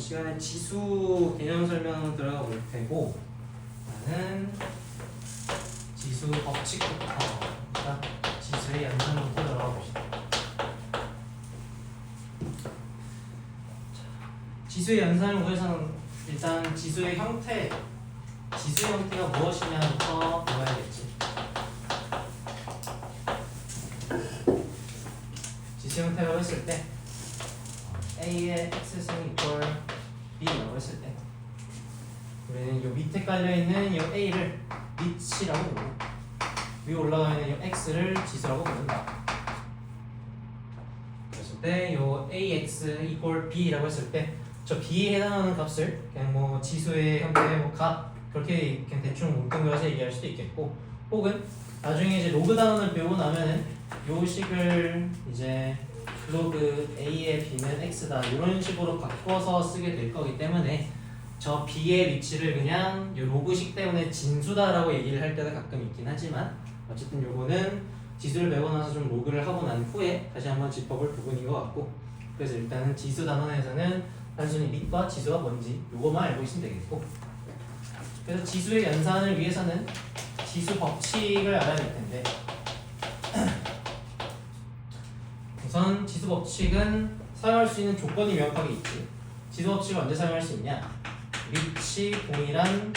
시간에 지수 개념 설명 들어가 볼 테고, 나는 지수 법칙부터, 그러니까 지수의 연산부터 들어가 봅시다. 지수의 연산을 구해서는 일단 지수의 형태가 무엇이냐부터 배워야겠지. 지수 형태라고 했을 때 A의 X승 이퀄 B라고 했을 때 우리는 요 밑에 깔려있는 요 A를 밑이라고 부르고 위에 올라가 있는 요 X를 지수라고 부른다. 그랬을 때 요 AX 이퀄 B라고 했을 때 저 B에 해당하는 값을 그냥 뭐 지수의 형태의 뭐 값 그렇게 그냥 대충 뭉뚱그려서 얘기할 수도 있겠고, 혹은 나중에 이제 로그 단원을 배우고 나면은 요 식을 이제 로그 A의 B는 X다 이런 식으로 바꿔서 쓰게 될 거기 때문에 저 B의 위치를 그냥 요 로그식 때문에 진수다라고 얘기를 할 때가 가끔 있긴 하지만, 어쨌든 요거는 지수를 배우고 나서 좀 로그를 하고 난 후에 다시 한번 짚어볼 부분인 것 같고, 그래서 일단은 지수 단원에서는 단순히 밑과 지수가 뭔지 요거만 알고 있으면 되겠고, 그래서 지수의 연산을 위해서는 지수 법칙을 알아야 될 텐데, 우선 지수 법칙은 사용할 수 있는 조건이 명확하게 있지. 지수 법칙을 언제 사용할 수 있냐? 위치 동일한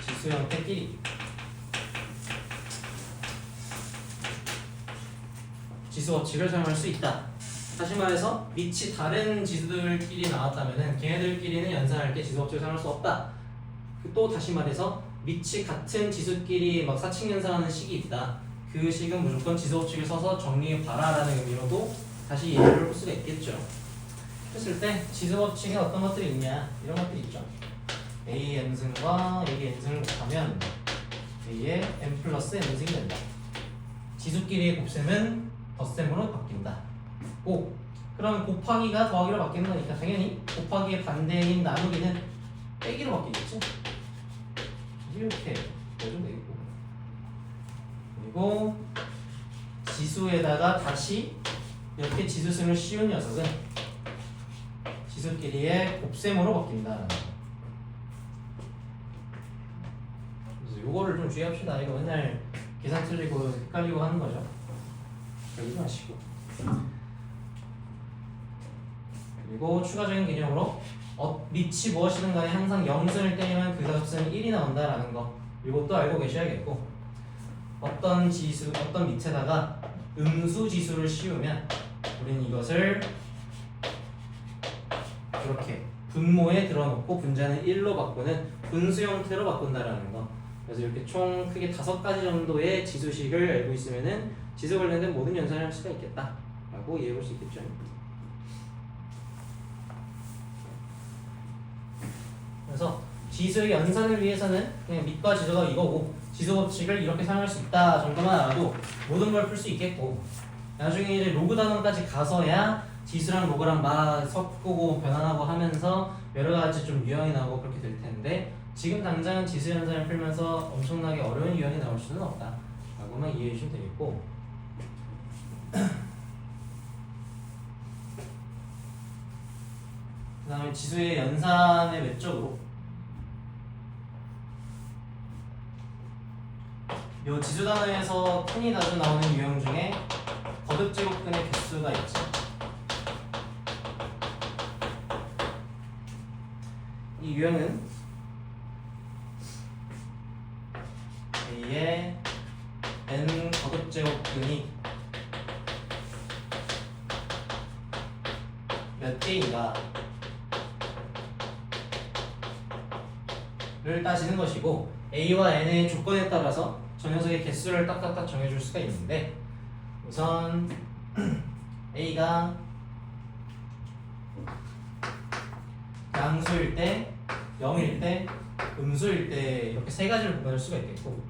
지수 형태끼리 지수 법칙을 사용할 수 있다. 다시 말해서 위치 다른 지수들끼리 나왔다면은 걔네들끼리는 연산할 때 지수 법칙을 사용할 수 없다. 또 다시 말해서 위치 같은 지수끼리 막 사칙 연산하는 식이 있다. 그 식은 무조건 지수 법칙을 써서 정리해봐라라는 의미로도 다시 얘기를 할 수가 있겠죠. 그랬을 때 지수 법칙에 어떤 것들이 있냐, 이런 것들이 있죠. A n승과 A n승을 곱하면 A의 n 플러스 n승이 된다. 지수끼리의 곱셈은 덧셈으로 바뀐다. 오, 그럼 곱하기가 더하기로 바뀌는 거니까 당연히 곱하기의 반대인 나누기는 빼기로 바뀌겠지. 이렇게 해주면 되겠고, 그리고 지수에다가 다시 이렇게 지수승을 씌운 녀석은 지수끼리의 곱셈으로 바뀐다. 그래서 요거를 좀 주의합시다. 이거 맨날 계산 틀리고 헷갈리고 하는 거죠. 그러지 마시고. 그리고 추가적인 개념으로 밑이 무엇이든 간에 항상 0승을 때리면 그 값은 1이 나온다라는 거, 이것도 알고 계셔야겠고, 어떤 지수, 어떤 밑에다가 음수 지수를 씌우면 우리는 이것을 이렇게 분모에 들어놓고 분자는 1로 바꾸는 분수 형태로 바꾼다라는 거. 그래서 이렇게 총 크게 5가지 정도의 지수식을 알고 있으면은 지수 관련된 모든 연산을 할 수가 있겠다 라고 이해해 볼 수 있겠죠. 그래서 지수의 연산을 위해서는 그냥 밑과 지수가 이거고 지수 법칙을 이렇게 사용할 수 있다 정도만 알아도 모든 걸 풀 수 있겠고, 나중에 이제 로그 단원까지 가서야 지수랑 로그랑 막 섞고 변환하고 하면서 여러 가지 좀 유형이 나오고 그렇게 될 텐데, 지금 당장 지수 연산을 풀면서 엄청나게 어려운 유형이 나올 수는 없다 라고만 이해해 주시면 되겠고, 그 다음에 지수의 연산의 외적으로 요 지수 단어에서 흔히 자주 나오는 유형 중에 거듭 제곱근의 개수가 있지. 이 유형은 A의 n 거듭 제곱근이 몇 개인가 를 따지는 것이고, A와 N의 조건에 따라서 저 녀석의 개수를 딱딱딱 정해줄 수가 있는데, 우선 A가 양수일 때, 0일 때, 음수일 때 이렇게 세 가지를 구분할 수가 있겠고,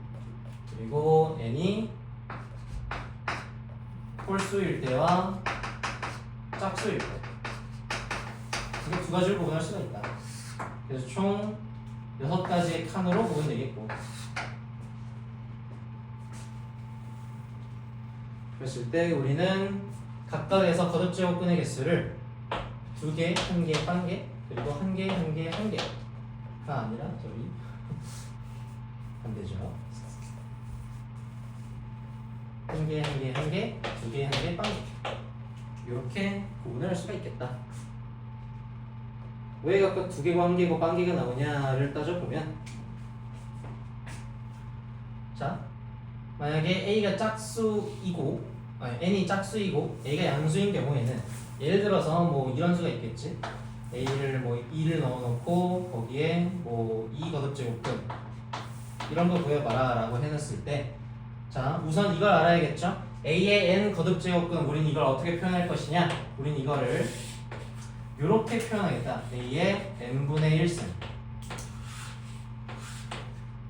그리고 N이 홀수일 때와 짝수일 때 이렇게 2가지를 구분할 수가 있다. 그래서 총 6가지의 칸으로 구분되겠고, 그랬을 때 우리는 각각에서 거듭제곱근의 개수를 2개, 1개, 1개, 그리고 1개, 1개, 1개가 아니라 저기 안 되죠. 1개, 1개, 1개, 2개, 1개, 1개 이렇게 구분을 할 수가 있겠다. 왜 각각 2개고 1개고 1개가 나오냐를 따져보면, 자 만약에 A가 짝수이고 N이 짝수이고 A가 양수인 경우에는 예를 들어서 뭐 이런 수가 있겠지. A를 뭐 2를 넣어놓고 거기에 뭐 2 거듭제곱근 이런 거 구해봐라 라고 해놨을 때, 자 우선 이걸 알아야겠죠. A의 N 거듭제곱근 우린 이걸 어떻게 표현할 것이냐. 우린 이거를 이렇게 표현하겠다. A의 N분의 1승.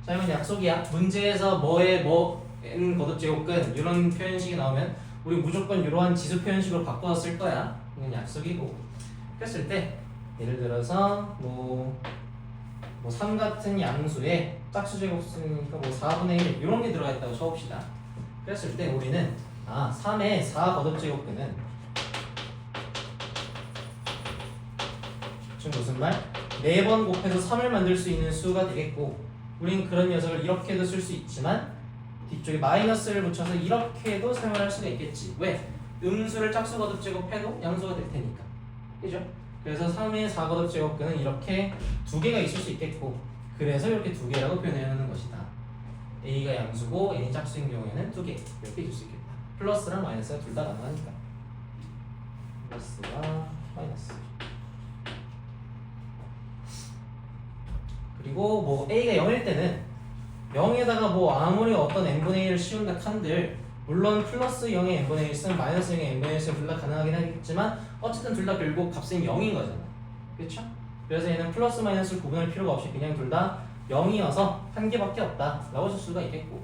자 이건 약속이야. 문제에서 뭐에 뭐 N 거듭제곱근 이런 표현식이 나오면 우리 무조건 이러한 지수 표현식으로 바꿔서 쓸 거야. 이건 약속이고. 그랬을 때 예를 들어서 뭐3 같은 양수에 짝수 제곱 쓰니까 뭐 4분의 1 이런 게 들어가 있다고 쳐봅시다. 그랬을 때 우리는 3의 4 거듭제곱근은 지금 무슨 말? 4번 곱해서 3을 만들 수 있는 수가 되겠고, 우린 그런 녀석을 이렇게도 쓸 수 있지만 뒤쪽에 마이너스를 붙여서 이렇게도 사용할 수가 있겠지. 왜? 음수를 짝수 거듭제곱해도 양수가 될 테니까. 그죠? 그래서 3의 4 거듭제곱근은 이렇게 2개가 있을 수 있겠고, 그래서 이렇게 2개라고 표현하는 것이다. A가 양수고 N이 짝수인 경우에는 2개 이렇게 있을 수 있겠다. 플러스랑 마이너스가 둘 다 가능하니까. 플러스와 마이너스. 그리고 뭐 A가 0일 때는 0에다가 뭐 아무리 어떤 n분의 1을 씌운다 한들, 물론 플러스 0의 n분의 1승 마이너스 0의 n분의 1승 둘 다 가능하긴 하겠지만 어쨌든 둘 다 결국 값은 0인 거잖아. 그렇죠? 그래서 얘는 플러스 마이너스를 구분할 필요가 없이 그냥 둘 다 0이어서 한 개밖에 없다 라고 쓸 수가 있겠고,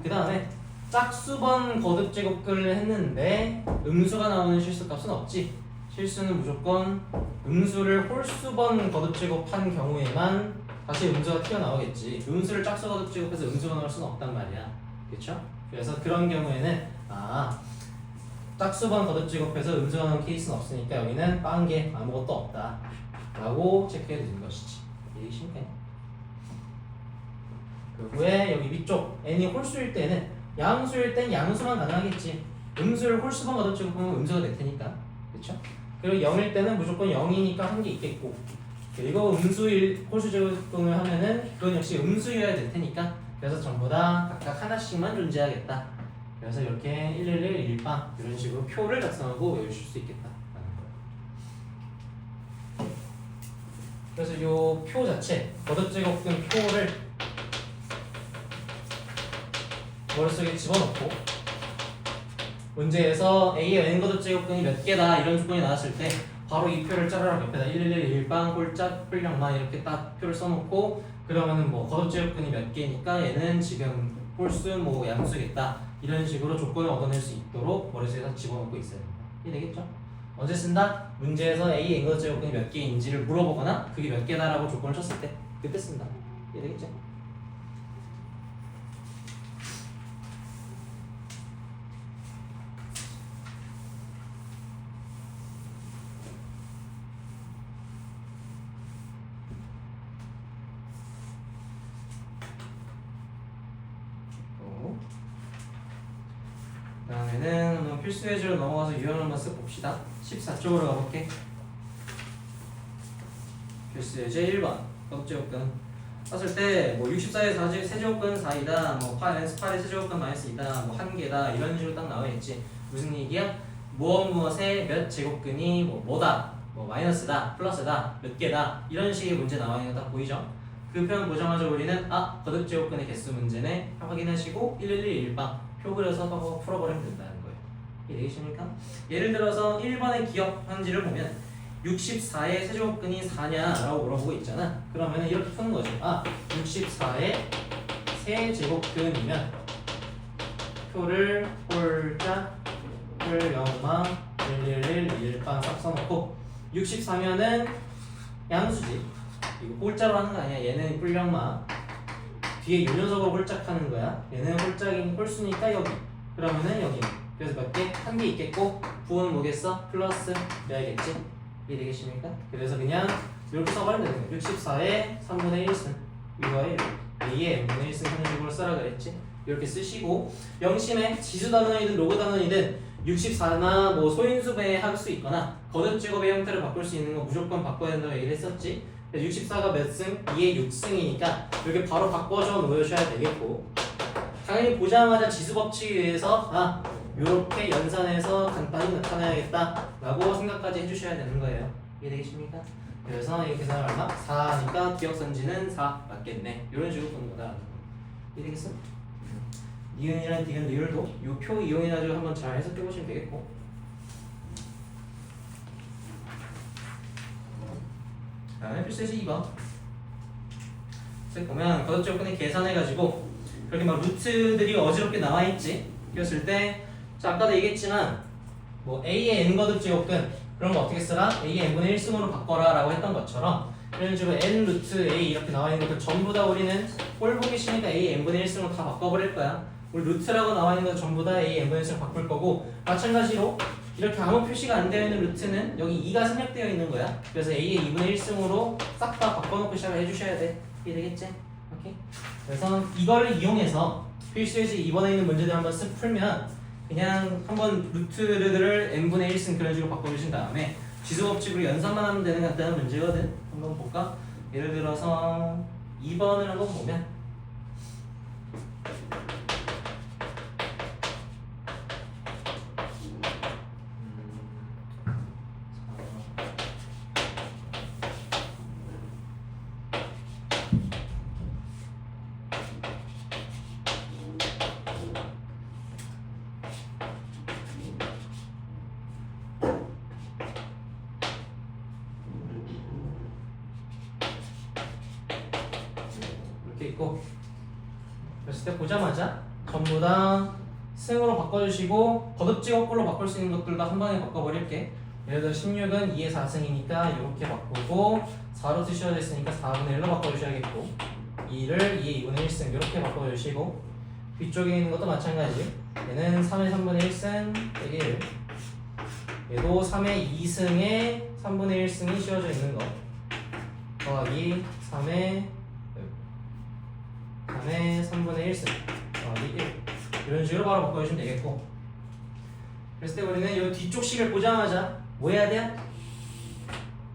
그 다음에 짝수번 거듭제곱근을 했는데 음수가 나오는 실수값은 없지. 실수는 무조건 음수를 홀수번 거듭제곱한 경우에만 다시 음수가 튀어나오겠지. 음수를 짝수 거듭제곱해서 음수가 나올 수는 없단 말이야. 그렇죠? 그래서 그런 경우에는 짝수번 거듭제곱해서 음수가 나오는 케이스는 없으니까 여기는 빵개 아무것도 없다 라고 체크해 두는 것이지. 이해가 쉽네. 그 후에 여기 위쪽 n이 홀수일 때는, 양수일 땐 양수만 가능하겠지. 음수를 홀수번 거듭제곱하면 음수가 될 테니까. 그렇죠? 그리고 0일 때는 무조건 0이니까 한 개 있겠고, 그리고 음수일 홀수 제곱근을 하면은 그건 역시 음수여야 될 테니까, 그래서 전부 다 각각 하나씩만 존재하겠다. 그래서 이렇게 111, 1빵 이런 식으로 표를 작성하고 외우실 수 있겠다 라는 거예요. 그래서 이 표 자체, 거듭제곱근 표를 머릿속에 집어넣고 문제에서 A의 N 거듭제곱근이 몇 개다 이런 조건이 나왔을 때 바로 이 표를 짜르락 옆에다 111, 1빵, 홀짝, 홀량만 이렇게 딱 표를 써놓고, 그러면은 뭐 거듭제곱근이 몇 개니까 얘는 지금 홀수 뭐 양수겠다 이런 식으로 조건을 얻어낼 수 있도록 머릿속에다 집어넣고 있어야 된다. 이해되겠죠? 언제 쓴다? 문제에서 A N 거듭제곱근이 몇 개인지를 물어보거나 그게 몇 개다라고 조건을 쳤을 때 그때 쓴다. 이해되겠죠? 다음에는 한번 필수 예제로 넘어가서 유형을 한번 쓱봅시다. 14쪽으로 가볼게. 필수 예제 1번 거듭제곱근 봤을 때 뭐 64의 세제곱근 4이다, 뭐 8의 세제곱근 마이너스 2다, 뭐 1개다 이런 식으로 딱 나와있지. 무슨 얘기야? 무엇의 몇 제곱근이 뭐다, 뭐 마이너스다, 플러스다, 몇 개다 이런 식의 문제 나와있는 거 딱 보이죠? 그 표현 보자마자 우리는 거듭제곱근의 개수 문제네 확인하시고 111, 1빵 표 그려서 풀어버리면 된다는 거예요. 이해되십니까? 예를 들어서 1번의 기억 현지를 보면 64의 세제곱근이 4냐라고 물어보고 있잖아. 그러면 이렇게 푸는 거지. 64의 세제곱근이면 표를 홀짝, 홀영마, 111, 1빵 싹 써놓고 64면은 양수지. 이거 홀자로 하는 거 아니야. 얘는 뿔영마 뒤에 요 녀석으로 홀짝하는 거야. 얘는 홀수니까 여기. 그러면은 여기. 그래서 몇 개? 한 개 있겠고 부호는 뭐겠어? 플러스 몇이겠지? 이게 되겠습니까? 그래서 그냥 이렇게 써버리면 되는 거예요. 64의 3분의 1승 이거에 A의 n분의 1승 형식으로 써라 그랬지? 이렇게 쓰시고 영심에 지수 단원이든 로그 단원이든 64나 뭐 소인수분해 할 수 있거나 거듭제곱의 형태를 바꿀 수 있는 거 무조건 바꿔야 된다고 얘기를 했었지. 64가 몇 승? 2의 6승이니까 이렇게 바로 바꿔줘 놓으셔야 되겠고 당연히 보자마자 지수법칙에 의해서 이렇게 연산해서 간단히 나타내야겠다 라고 생각까지 해주셔야 되는 거예요. 이해되겠습니까? 그래서 이 계산을 얼마? 4니까 기억선지는 4 맞겠네 이런 식으로 보는 거다. 이해되겠어? 니은이랑 디귿 리을도 이 표 이용해가지고 한번 잘 해석해 보시면 되겠고 다음에 필수에서 2번 보면 거듭제곱근에 계산해가지고 그렇게 막 루트들이 어지럽게 나와있지. 그랬을 때 자, 아까도 얘기했지만 뭐 A의 n 거듭제곱근 그런 거 어떻게 쓰라? A의 n분의 1승으로 바꿔라 라고 했던 것처럼 이런 식으로 n 루트 A 이렇게 나와있는 것들 전부 다 우리는 꼴 보기 싫으니까 A의 n분의 1승으로 다 바꿔버릴 거야. 우리 루트라고 나와있는 것 전부 다 A의 n분의 1승으로 바꿀 거고 마찬가지로 이렇게 아무 표시가 안 되어 있는 루트는 여기 2가 생략되어 있는 거야. 그래서 A의 2분의 1승으로 싹 다 바꿔놓고 시작을 해주셔야 돼. 이해되겠지? 오케이? 그래서 이거를 이용해서 필수에서 이번에 있는 문제들 한번 쓱 풀면 그냥 한번 루트들을 n분의 1승 그런 식으로 바꿔주신 다음에 지수법칙으로 연산만 하면 되는 간단한 문제거든. 한번 볼까? 예를 들어서 2번을 한번 보면 있고 그랬을 때 보자마자 전부 다 승으로 바꿔주시고 거듭제곱꼴로 바꿀 수 있는 것들도 한 번에 바꿔버릴게. 예를 들어 16은 2의 4승이니까 이렇게 바꾸고 4로 쓰셔야 됐으니까 4분의 1로 바꿔주셔야겠고 2를 2의 2분의 1승 이렇게 바꿔주시고 뒤쪽에 있는 것도 마찬가지. 얘는 3의 3분의 1승 빼기 1 얘도 3의 2승에 3분의 1승이 씌워져 있는 거 더하기 3의 3분의 1승 더하기 1 이런 식으로 바로 바꿔주시면 되겠고 그랬을 때 우리는 이 뒤쪽 식을 보자마자 뭐 해야 돼?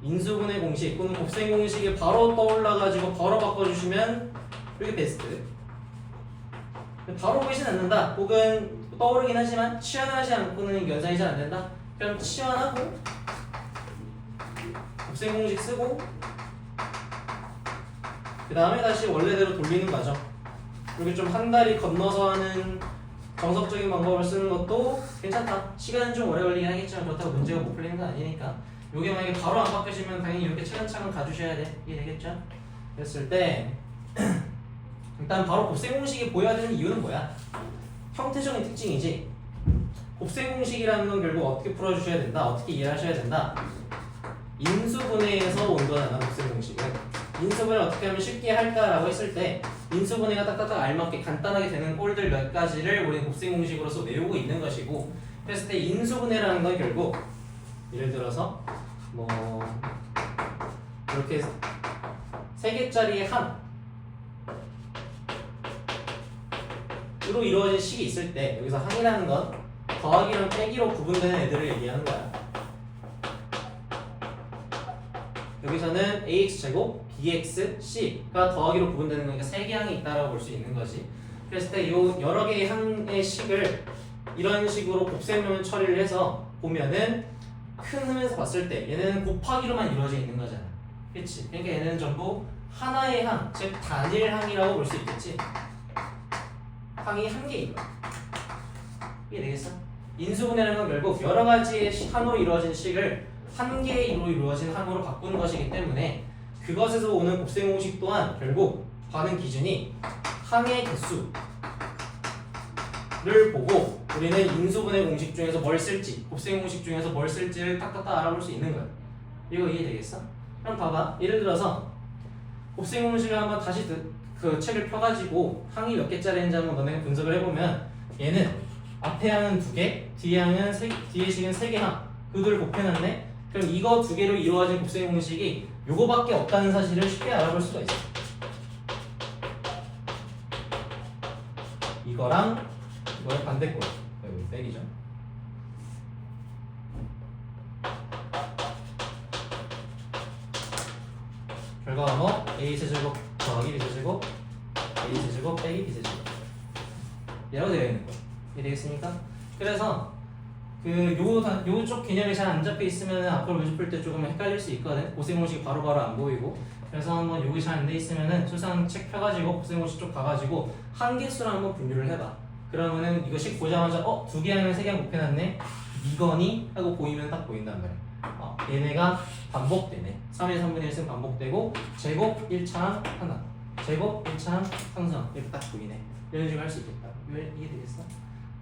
인수분해 공식 또는 곱셈 공식이 바로 떠올라가지고 바로 바꿔주시면 이게 베스트. 바로 보이진 않는다 혹은 떠오르긴 하지만 치환하지 않고는 연산이 잘 안된다 그럼 치환하고 곱셈 공식 쓰고 그 다음에 다시 원래대로 돌리는 과정. 이렇게 좀 한 다리 건너서 하는 정석적인 방법을 쓰는 것도 괜찮다. 시간은 좀 오래 걸리긴 하겠지만 그렇다고 문제가 못 풀리는 건 아니니까 요게 만약에 바로 안 바뀌시면 당연히 이렇게 차근차근 가주셔야 돼. 이해되겠죠? 그랬을 때 일단 바로 곱셈 공식이 보여야 되는 이유는 뭐야? 형태적인 특징이지. 곱셈 공식이라는 건 결국 어떻게 풀어주셔야 된다. 어떻게 이해하셔야 된다. 인수분해에서 온 거잖아 곱셈 공식은. 인수분해를 어떻게 하면 쉽게 할까라고 했을 때 인수분해가 딱딱딱 알맞게 간단하게 되는 꼴들 몇 가지를 우리는 곱셈 공식으로서 외우고 있는 것이고 그랬을 때 인수분해라는 건 결국 예를 들어서 뭐 이렇게 3개짜리 항으로 이루어진 식이 있을 때 여기서 항이라는 건 더하기랑 빼기로 구분되는 애들을 얘기하는 거야. 여기서는 ax제곱, bx, c가 더하기로 구분되는 거니까 3개 항이 있다라고 볼 수 있는 거지. 그랬을 때 요 여러 개의 항의 식을 이런 식으로 곱셈 처리를 해서 보면은 큰 흠에서 봤을 때 얘는 곱하기로만 이루어져 있는 거잖아. 그치? 그러니까 얘는 전부 하나의 항, 즉 단일 항이라고 볼 수 있겠지. 항이 한 개인 거야. 이게 되겠어? 인수분해라는 건 결국 여러 가지의 항으로 이루어진 식을 한 개로 이루어진 항으로 바꾸는 것이기 때문에 그것에서 오는 곱셈 공식 또한 결국 반응 기준이 항의 개수를 보고 우리는 인수분해 공식 중에서 뭘 쓸지 곱셈 공식 중에서 뭘 쓸지를 딱딱딱 알아볼 수 있는 거야. 이거 이해되겠어? 그럼 봐봐. 예를 들어서 곱셈 공식을 한번 다시 그 책을 펴가지고 항이 몇 개짜리인지 한번 너네가 분석을 해보면 얘는 앞에 항은 2개, 뒤에 항은 뒤에 식은 3개 항. 그 둘을 곱해놨네. 그럼 이거 2개로 이루어진 곱셈 공식이 요거밖에 없다는 사실을 쉽게 알아볼 수가 있어. 이거랑 이거의 반대꼴. 여기 빼기죠. 결과가 뭐? a세제곱 더하기 b세제곱 a세제곱 빼기 b세제곱 이라고 되어 있는 거야. 이해되겠습니까? 그래서 요쪽 개념이 잘 안 잡혀 있으면 앞으로 문제 풀 때 조금 헷갈릴 수 있거든. 곱셈 공식이 바로바로 안 보이고. 그래서 한번 여기 잘 안 돼 있으면은 수상 책 펴가지고 곱셈 공식 쪽 가가지고 한개수로 한번 분류를 해봐. 그러면은 이것이 보자마자 2개 하면 3개 곱해놨네. 이거니? 하고 보이면 딱 보인단 말이야. 얘네가 반복되네. 3의 3분의 1승 반복되고 제곱 1차항 하나, 제곱 1차항 상수항 이렇게 딱 보이네. 이런 식으로 할 수 있겠다. 이해되겠어?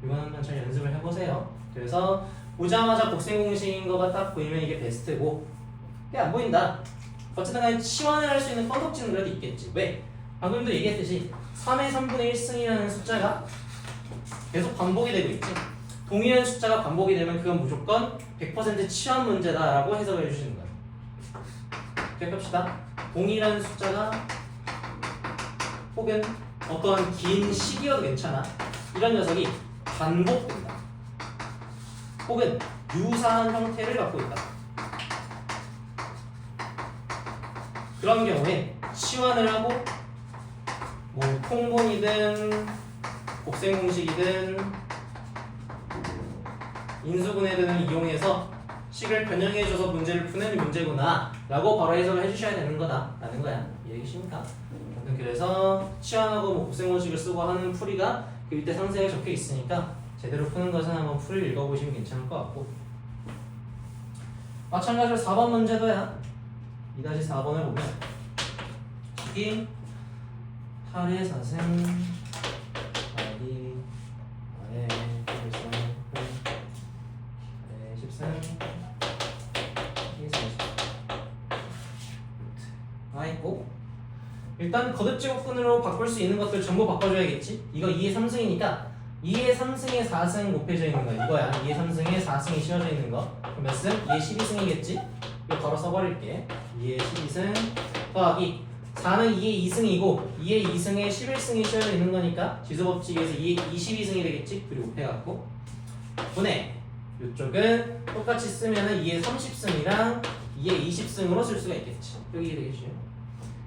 이건 한번 잘 연습을 해보세요. 그래서 보자마자 곱셈 공식인 거가 딱 보이면 이게 베스트고, 이게 안 보인다. 어쨌든 간에 치환을 할 수 있는 건덕지는 그래도 있겠지. 왜? 방금도 얘기했듯이 3의 3분의 1승이라는 숫자가 계속 반복이 되고 있지. 동일한 숫자가 반복이 되면 그건 무조건 100% 치환 문제다라고 해석을 해주시는 거예요. 기억합시다. 동일한 숫자가 혹은 어떤 긴 시기여도 괜찮아. 이런 녀석이 반복된다. 혹은 유사한 형태를 갖고 있다. 그런 경우에 치환을 하고 뭐 통분이든 곱셈 공식이든 인수분해 등을 이용해서 식을 변형해줘서 문제를 푸는 문제구나 라고 바로 해석을 해주셔야 되는 거다 라는 거야. 이해되십니까? 그래서 치환하고 뭐 곱셈 공식을 쓰고 하는 풀이가 그 밑에 상세하게 적혀 있으니까 제대로 푸는 것은 한번 풀을 읽어보시면 괜찮을 것 같고, 마찬가지로 4번 문제도야. 2-4번을 보면 식이 8의 4승 더하기 4의 1승 8의 10승 있고, 일단 거듭제곱근으로 바꿀 수 있는 것들 전부 바꿔줘야겠지. 이거 2의 3승이니까 2의 3승에 4승 곱해져 있는 거 이거야. 2의 3승에 4승이 씌워져 있는 거. 그럼 몇 승? 2의 12승이겠지? 이거 바로 써버릴게. 2의 12승 더하기 4는 2의 2승이고 2의 2승에 11승이 씌워져 있는 거니까 지수법칙에서 2의 22승이 되겠지? 그리고 곱해갖고 분해. 이쪽은 똑같이 쓰면은 2의 30승이랑 2의 20승으로 쓸 수가 있겠지. 여기 되겠죠.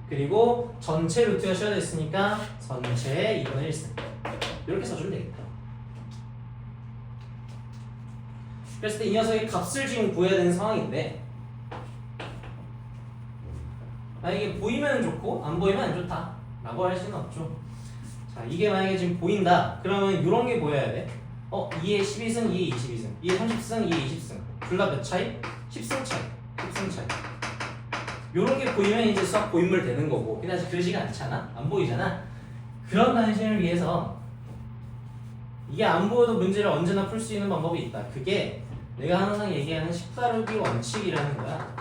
그리고 전체 루트가 씌워져 있으니까 전체의 2분의 1승 이렇게 써주면 되겠다. 그랬을 때 이 녀석의 값을 지금 구해야 되는 상황인데, 만약에 보이면 좋고 안 보이면 안 좋다 라고 할 수는 없죠. 자, 이게 만약에 지금 보인다 그러면 이런 게 보여야 돼. 2의 12승, 2의 22승, 2의 30승, 2의 20승 둘 다 몇 차이? 10승 차이, 10승 차이. 요런 게 보이면 이제 수학 고인물 되는 거고, 그다지 그러지가 않잖아? 안 보이잖아? 그런 단신을 위해서 이게 안 보여도 문제를 언제나 풀 수 있는 방법이 있다. 그게 내가 항상 얘기하는 식다루기 원칙이라는 거야.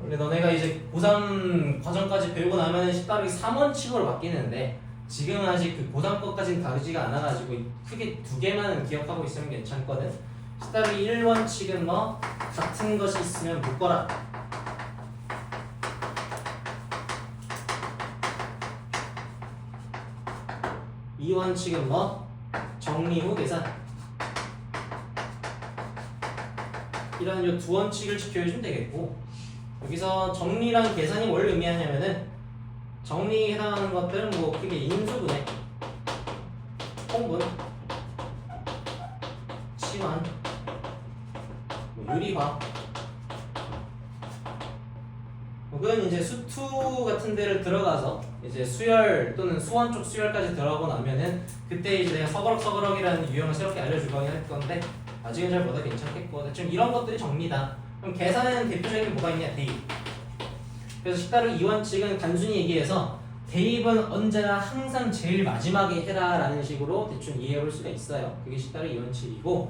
원래 너네가 이제 고3 과정까지 배우고 나면 식다루기 3원칙으로 바뀌는데 지금은 아직 그 고3 것까지는 다르지가 않아가지고 크게 2개만 기억하고 있으면 괜찮거든. 식다루기 1원칙은 뭐 같은 것이 있으면 묶어라. 2원칙은 뭐 정리 후 계산. 이런 이 두 원칙을 지켜주면 되겠고, 여기서 정리랑 계산이 뭘 의미하냐면은 정리에 해당하는 것들은 뭐 크게 인수분해, 통분, 치환, 뭐 유리화, 혹은 이제 수투 같은 데를 들어가서 이제 수열 또는 수원 쪽 수열까지 들어가고 나면은 그때 이제 내가 서거럭서거럭이라는 유형을 새롭게 알려주거나 할 건데 아직은 잘 못해 괜찮겠고, 대충 이런 것들이 정리다. 그럼 계산에는 대표적인 게 뭐가 있냐? 대입. 그래서 식다루기 2원칙은 단순히 얘기해서 대입은 언제나 항상 제일 마지막에 해라 라는 식으로 대충 이해해 볼 수가 있어요. 그게 식다루기 2원칙이고,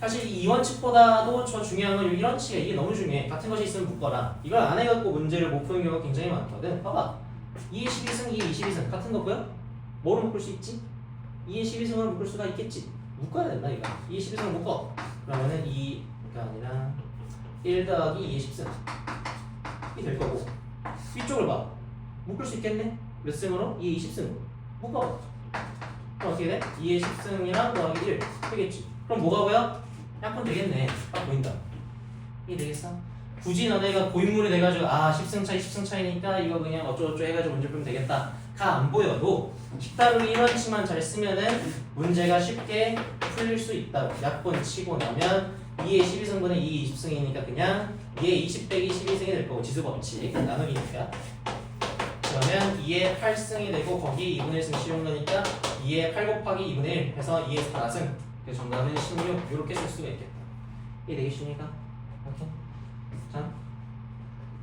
사실 이 원칙보다도 더 중요한 건 이런 식이야. 이게 너무 중요해. 같은 것이 있으면 묶어라. 이걸 안 해갖고 문제를 못 푸는 경우가 굉장히 많거든. 봐봐. 2의 12승, 2의 22승 같은 거고요. 뭐로 묶을 수 있지? 2의 12승으로 묶을 수가 있겠지. 묶어야 된다 이거. 2의 12승을 묶어. 그러면은 2가 아니라 1 더하기 2의 10승 이 될 거고, 위쪽을 봐. 묶을 수 있겠네? 몇 승으로? 2의 20승으로 묶어. 그럼 어떻게 돼? 2의 10승이랑 더하기 1 되겠지. 그럼 뭐가 보여? 약분 되겠네. 딱 보인다. 이게 되겠어? 굳이 너네가 고인물이 돼가지고 10승 차이 10승 차이니까 이거 그냥 어쩌고저쩌고 해가지고 문제 풀면 되겠다 가 안 보여도 식다루기 이런 식만 잘 쓰면은 문제가 쉽게 풀릴 수 있다. 약분 치고 나면 2의 12승분의 2의 20승이니까 그냥 2의 20 빼기 12승이 될 거고, 지수법칙 나누기니까. 그러면 2의 8승이 되고 거기 2분의 1승 씌운 거니까 2의 8 곱하기 2분의 1 해서 2의 4승. 그래서 정답은 16 이렇게 쓸 수가 있겠다. 이게 되겠습니까? 오케이. 자,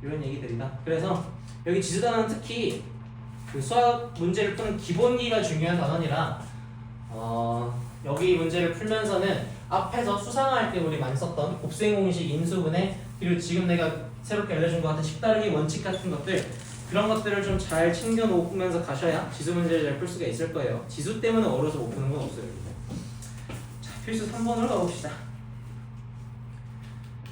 이런 얘기들이다. 그래서 여기 지수단은 특히 그 수학 문제를 푸는 기본기가 중요한 단원이라 여기 문제를 풀면서는 앞에서 수상할 때 우리 많이 썼던 곱셈 공식, 인수분해, 그리고 지금 내가 새롭게 알려준 것 같은 식다르기 원칙 같은 것들, 그런 것들을 좀 잘 챙겨 놓으면서 가셔야 지수 문제를 잘 풀 수가 있을 거예요. 지수 때문에 어려서 못 푸는 건 없어요. 자, 필수 3번으로 가봅시다.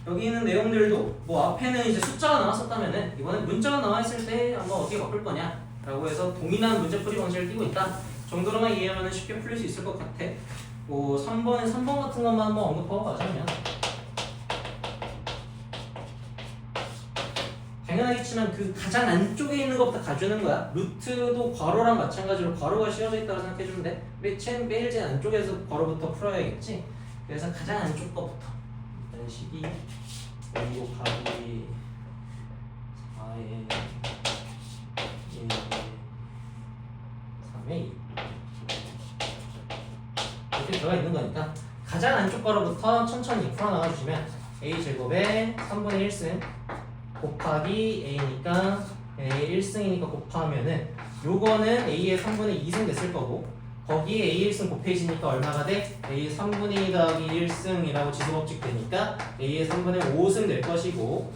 여기 있는 내용들도 뭐 앞에는 이제 숫자가 나왔었다면은 이번엔 문자가 나와있을 때 한번 어떻게 바꿀 거냐 라고 해서 동일한 문제풀이 방식을 띄고 있다 정도로만 이해하면 쉽게 풀릴 수 있을 것 같아. 뭐 3번 같은 것만 한번 언급하고 가자면, 당연하겠지만 그 가장 안쪽에 있는 것부터 가주는 거야. 루트도 괄호랑 마찬가지로 괄호가 씌워져 있다고 생각해주면 돼. 매일 제일 안쪽에서 괄호부터 풀어야겠지. 그래서 가장 안쪽 거부터 일단 식이 5 곱하기 4에 1에 3에 2 이렇게 들어가 있는 거니까 가장 안쪽 괄호부터 천천히 풀어나가 주시면 a제곱에 3분의 1승 곱하기 a니까 a 1승이니까 곱하면은 요거는 a의 3분의 2승 됐을 거고, 거기에 a 1승 곱해지니까 얼마가 돼? a의 3분의 2 더하기 1승이라고 지수법칙 되니까 a의 3분의 5승 될 것이고,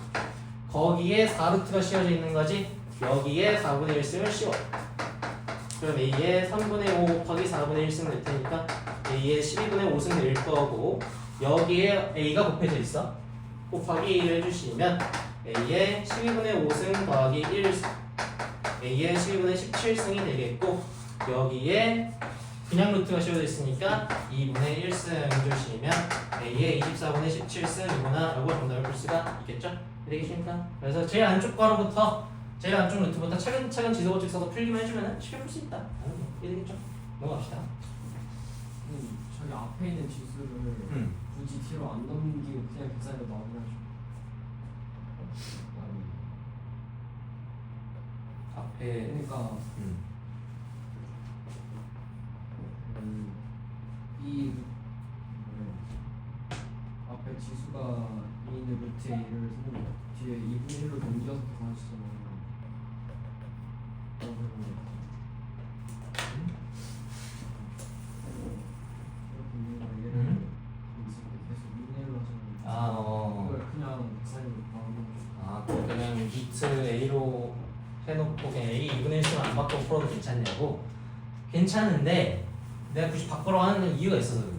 거기에 4루트가 씌워져 있는 거지. 여기에 4분의 1승을 씌워. 그럼 a의 3분의 5 곱하기 4분의 1승 될 테니까 a의 12분의 5승 될 거고, 여기에 a가 곱해져 있어. 곱하기 1을 해주시면 a의 12분의 5승 더하기 1승, a의 12분의 17승이 되겠고, 여기에 그냥 루트가 씌워져 있으니까 2분의 1승 주시면 a의 24분의 17승이구나 라고 정답을 풀 수가 있겠죠? 되겠습니까? 그래서 제일 안쪽 괄호부터 제일 안쪽 루트부터 차근차근 지수법칙 써서 풀기만 해주면 쉽게 풀 수 있다. 이게 되겠죠? 넘어갑시다. 저기 앞에 있는 지수를 굳이 뒤로 안 넘기고 그냥 계산해도 나오긴 하죠. 앞에 그러니까 이 앞에 지수가 있는 루트에 예를 들면 뒤에 2분의 1로 넘겨서 계산하시잖아요. 그냥 루트 a로 해놓고 그냥 a 2분의 1씩만 안 바꿔 풀어도 괜찮냐고? 괜찮은데 내가 굳이 바꾸러 하는 이유가 있어서 그래.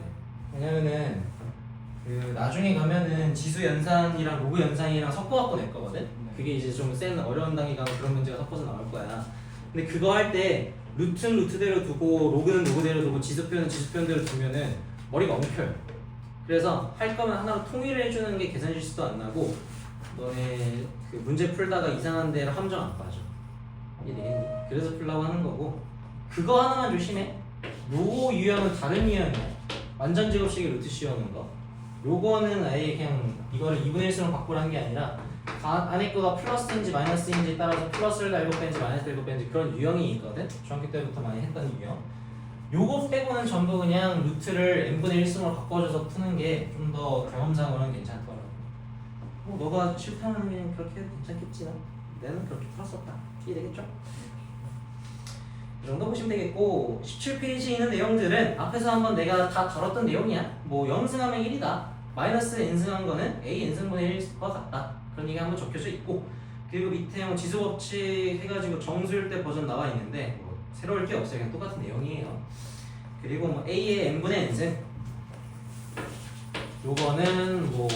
왜냐면은 그 나중에 가면은 지수 연산이랑 로그 연산이랑 섞어갖고 낼 거거든. 그게 이제 좀 센 어려운 단계가 그런 문제가 섞어서 나올 거야. 근데 그거 할 때 루트는 루트대로 두고 로그는 로그대로 두고 지수표는 지수표대로 두면은 머리가 엉켜요. 그래서 할 거면 하나로 통일을 해주는 게 계산 실수도 안 나고, 너네 그 문제 풀다가 이상한 데로 함정 안 빠져. 이해되겠니? 그래서 풀라고 하는 거고, 그거 하나만 조심해. 요 유형은 다른 유형이야. 완전 제곱식의 루트 씌우는 거. 요거는 아예 그냥 이거를 2분의 1승으로 바꾸라는 게 아니라 안에 거가 플러스인지 마이너스인지에 따라서 플러스를 달고 빼는지 마이너스를 달고 빼는지 그런 유형이 있거든. 중학교 때부터 많이 했던 유형. 요거 빼고는 전부 그냥 루트를 n분의 1승으로 바꿔줘서 푸는 게 좀 더 경험상으로는 괜찮더라고. 뭐 너가 싫다면 그냥 그렇게 해도 괜찮겠지. 나는 그렇게 풀었었다. 이해되겠죠? 이 정도 보시면 되겠고, 17페이지에 있는 내용들은 앞에서 한번 내가 다 다뤘던 내용이야. 뭐 0승하면 1이다, 마이너스 n승한 거는 a n승분의 1과 같다. 그런 얘기 한번 적혀져 있고, 그리고 밑에 뭐 지수법칙 해가지고 정수일 때 버전 나와 있는데 뭐 새로울 게 없어요. 그냥 똑같은 내용이에요. 그리고 뭐 a의 n분의 n승, 요거는 뭐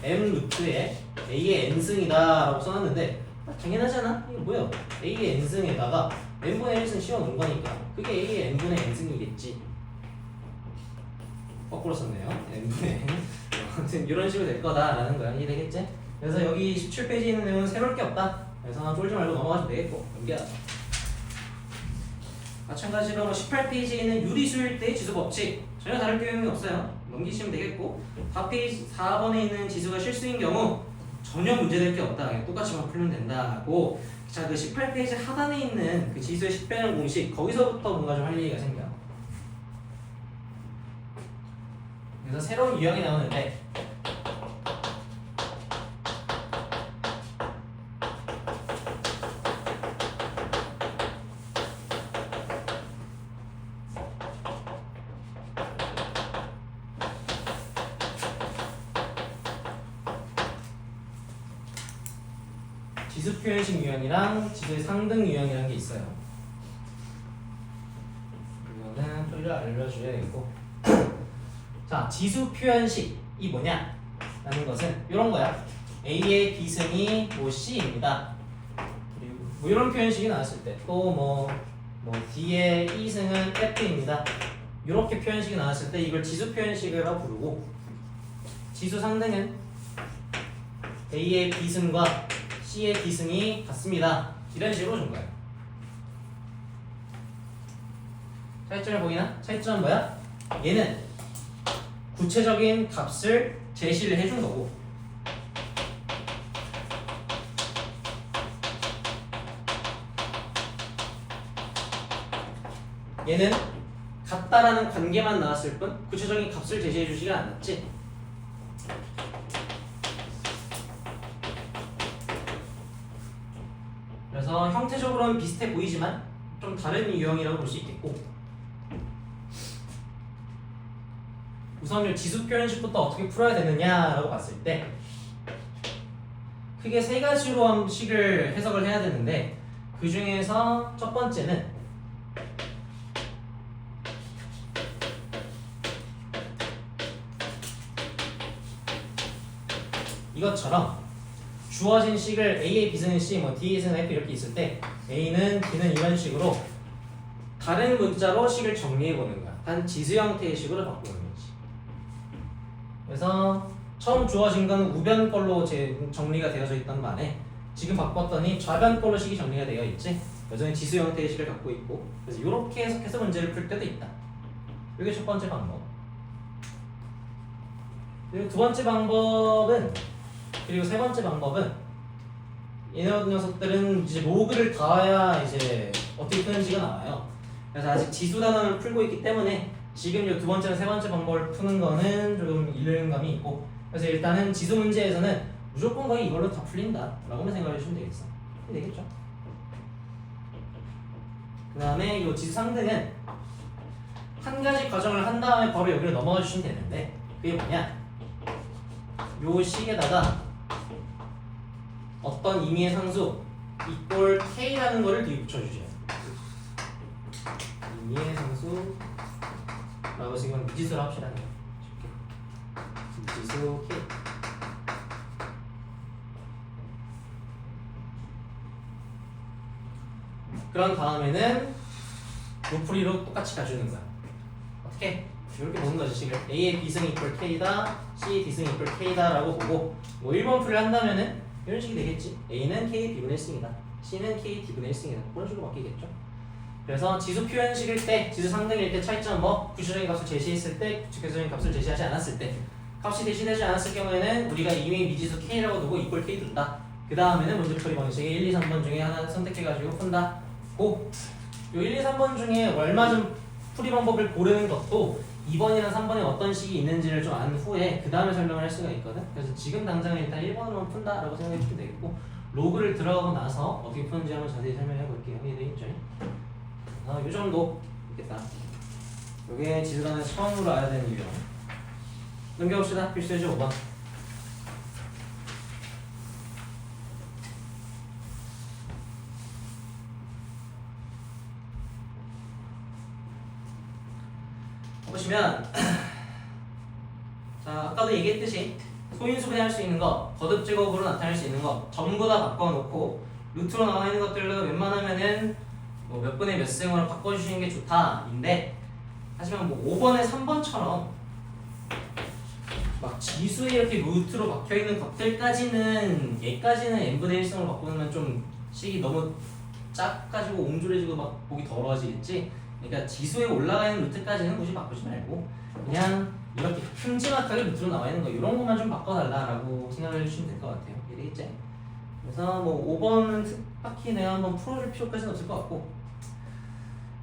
m 루트에 a의 n승이다라고 써놨는데 당연하잖아. 이거 뭐야? a의 n승에다가 n분의 1승 씌워놓은 거니까 그게 a의 n분의 n승이겠지. 거꾸로 썼네요. n분의 n. 아무튼 이런 식으로 될 거다라는 거야. 이해되겠지? 그래서 여기 17페이지에 있는 내용은 새로울 게 없다. 그래서 쫄지 말고 넘어가시면 되겠고, 넘겨. 마찬가지로 뭐 18페이지에 있는 유리수일 때의 지수 법칙 전혀 다를 내용이 없어요. 넘기시면 되겠고, 4번에 있는 지수가 실수인 경우 전혀 문제될 게 없다. 그냥 똑같이만 풀면 된다고. 자, 그 18페이지 하단에 있는 그 지수의 식변형 공식, 거기서부터 뭔가 좀 할 얘기가 생겨. 그래서 새로운 유형이 나오는데, 지수 표현식 유형이랑 지수의 상등 유형이라는 게 있어요. 이거는 좀 알려줘야겠고. 자, 지수 표현식이 뭐냐? 라는 것은 이런 거야. A의 B승이 뭐 C입니다. 그리고 뭐 이런 표현식이 나왔을 때, 또 뭐 D의 E승은 F입니다. 이렇게 표현식이 나왔을 때 이걸 지수 표현식이라고 부르고, 지수 상등은 A의 B승과 C의 D승이 같습니다. 이런 식으로 준 거예요. 차이점을 보이나? 차이점은 뭐야? 얘는 구체적인 값을 제시를 해준 거고, 얘는 같다라는 관계만 나왔을 뿐 구체적인 값을 제시해 주지가 않았지. 그래서 형태적으로는 비슷해 보이지만 좀 다른 유형이라고 볼 수 있겠고, 우선 이 지수 표현식부터 어떻게 풀어야 되느냐라고 봤을 때 크게 세 가지로 식을 해석을 해야 되는데, 그 중에서 첫 번째는 이것처럼 주어진 식을 A의 B승은 C, 뭐 D의 S는 F 이렇게 있을 때 A는 B는 이런 식으로 다른 문자로 식을 정리해보는 거야. 단 지수 형태의 식으로 바꾸는 거지. 그래서 처음 주어진 건 우변꼴로 정리가 되어져 있던 반에 지금 바꿨더니 좌변꼴로 식이 정리가 되어 있지. 여전히 지수 형태의 식을 갖고 있고, 그래서 이렇게 해석해서 문제를 풀 때도 있다. 이게 첫 번째 방법. 그리고 두 번째 방법은, 그리고 세 번째 방법은, 이런 녀석들은 이제 로그를 닿아야 이제 어떻게 푸는지가 나와요. 그래서 아직 지수 단원을 풀고 있기 때문에 지금 이 두 번째랑 세 번째 방법을 푸는 거는 조금 이른 감이 있고, 그래서 일단은 지수 문제에서는 무조건 거의 이걸로 다 풀린다 라고만 생각해 주시면 되겠어. 되겠죠? 그 다음에 이 지수 상등은 한 가지 과정을 한 다음에 바로 여기로 넘어가 주시면 되는데, 그게 뭐냐? 요 식에다가 어떤 임의의 상수 이꼴 k라는 거를 뒤에 붙여주세요. 임의의 상수 라고 해서 이건 미지수로 합시다. 미지수 k. 그런 다음에는 요풀이로 똑같이 가주는 거야. 어떻게? 이렇게 보는 거지. 식을 A의 B승 이퀄 K다, C의 D승 이퀄 K다 라고 보고, 뭐 1번 풀이를 한다면은 이런 식이 되겠지. A는 K B분의 1승이다, C는 K D분의 1승이다, 그런 식으로 바뀌겠죠. 그래서 지수 표현식일 때, 지수 상등일 때 차이점은 뭐? 구체적인 값을 제시했을 때, 구체적인 값을 제시하지 않았을 때. 값이 제시되지 않았을 경우에는 우리가 이미 미지수 K라고 두고 이퀄 K 둔다. 그 다음에는 문제 풀이 방식에 1, 2, 3번 중에 하나 선택해가지고 푼다. 고, 요 1, 2, 3번 중에 얼마 전 풀이 방법을 고르는 것도 2번이랑 3번에 어떤 식이 있는지를 좀 안 후에 그 다음에 설명을 할 수가 있거든. 그래서 지금 당장 일단 1번으로만 푼다라고 생각해 주시면 되겠고, 로그를 들어가고 나서 어떻게 푸는지 한번 자세히 설명해 볼게요. 이해되겠죠? 이 정도 있겠다. 요게 지수단에 처음으로 알아야 되는 유형. 넘겨봅시다. 필수예제 5번. 보시면 자, 아까도 얘기했듯이 소인수분해 할 수 있는 거, 거듭 제곱으로 나타낼 수 있는 거 전부 다 바꿔놓고 루트로 나와 있는 것들로 웬만하면은 뭐 몇 분의 몇 승으로 바꿔주시는 게 좋다인데, 하지만 뭐 5번에 3번처럼 막 지수에 이렇게 루트로 박혀있는 것들까지는 얘까지는 n분의 1승으로 바꾸면 좀 식이 너무 작가지고 옹졸해지고 막 보기 더러워지겠지. 그러니까 지수에 올라가 있는 루트까지는 굳이 바꾸지 말고 그냥 이렇게 큼지막하게 루트로 나와 있는 거 이런 것만 좀 바꿔달라라고 생각을 해주시면 될 것 같아요. 이해되겠지? 그래서 뭐 5번은 특히 내가 한번 풀어줄 필요까지는 없을 것 같고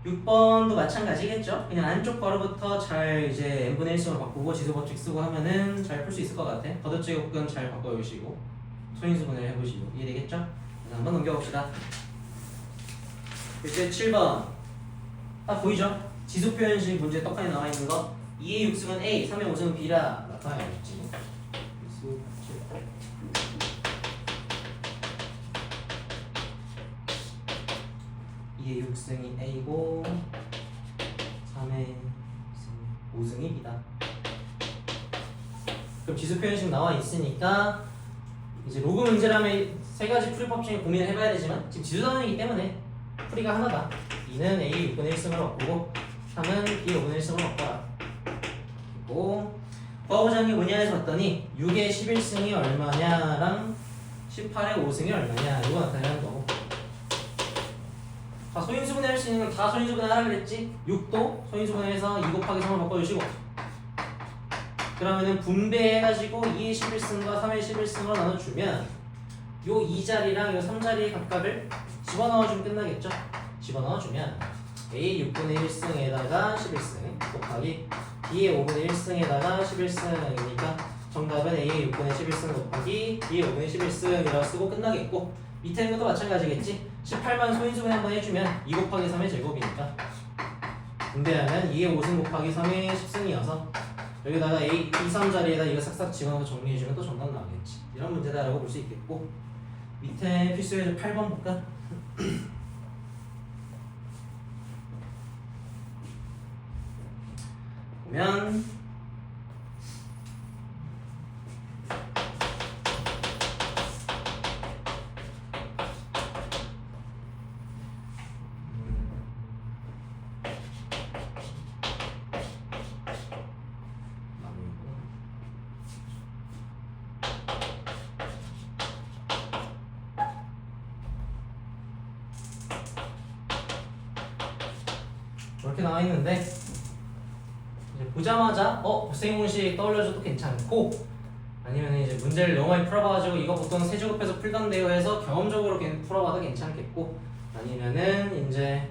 6번도 마찬가지겠죠? 그냥 안쪽 괄호부터 잘 이제 n분의 1승으로 바꾸고 지수 법칙 쓰고 하면은 잘 풀 수 있을 것 같아. 거듭제곱근 잘 바꿔주시고 소인수분해를 해보시고 이해되겠죠? 그래서 한번 넘겨봅시다. 이제 7번 딱 보이죠? 지수 표현식 문제 떡하니 나와 있는 거 2의 6승은 A, 3의 5승은 B라 나타나야겠지. 2의 6승이 A고 3의 5승이 B다. 그럼 지수 표현식 나와 있으니까 이제 로그 문제라면 세 가지 풀이법 중에 고민을 해봐야 되지만 지금 지수 단원이기 때문에 풀이가 하나다. 2는 A 6분의 1승으로 바꾸고 3은 B 5분의 1승으로 바꿔라. 그리고 구하고자 게 뭐냐 해서 봤더니 6의 11승이 얼마냐랑 18의 5승이 얼마냐 이거 나타내는 거고, 다 소인수분해 할 수 있는 건 다 소인수분해 하라 그랬지? 6도 소인수분해해서 2 곱하기 3을 바꿔주시고, 그러면은 분배해가지고 2의 11승과 3의 11승으로 나눠주면 요 2자리랑 요 3자리 각각을 집어넣어주면 끝나겠죠? 집어넣어주면 A 6분의 1승에다가 11승 곱하기 B의 5분의 1승에다가 11승이니까 정답은 A의 6분의 11승 곱하기 B의 5분의 11승이라고 쓰고 끝나겠고, 밑에 있는 것도 마찬가지겠지. 18만 소인수분해 한번 해주면 2 곱하기 3의 제곱이니까 분배하면 2의 5승 곱하기 3의 10승이어서 여기다가 A, 2, 3자리에다 이거 싹싹 집어넣어서 정리해주면 또 정답 나오겠지. 이런 문제다라고 볼 수 있겠고, 밑에 필수예제 8번 볼까? 보면 이렇게 나와 있는데 이제 보자마자 곱셈 공식 떠올려줘도 괜찮고, 아니면 이제 문제를 너무 많이 풀어봐가지고 이거 보통 세제곱해서 풀던데요 해서 경험적으로 풀어봐도 괜찮겠고, 아니면은 이제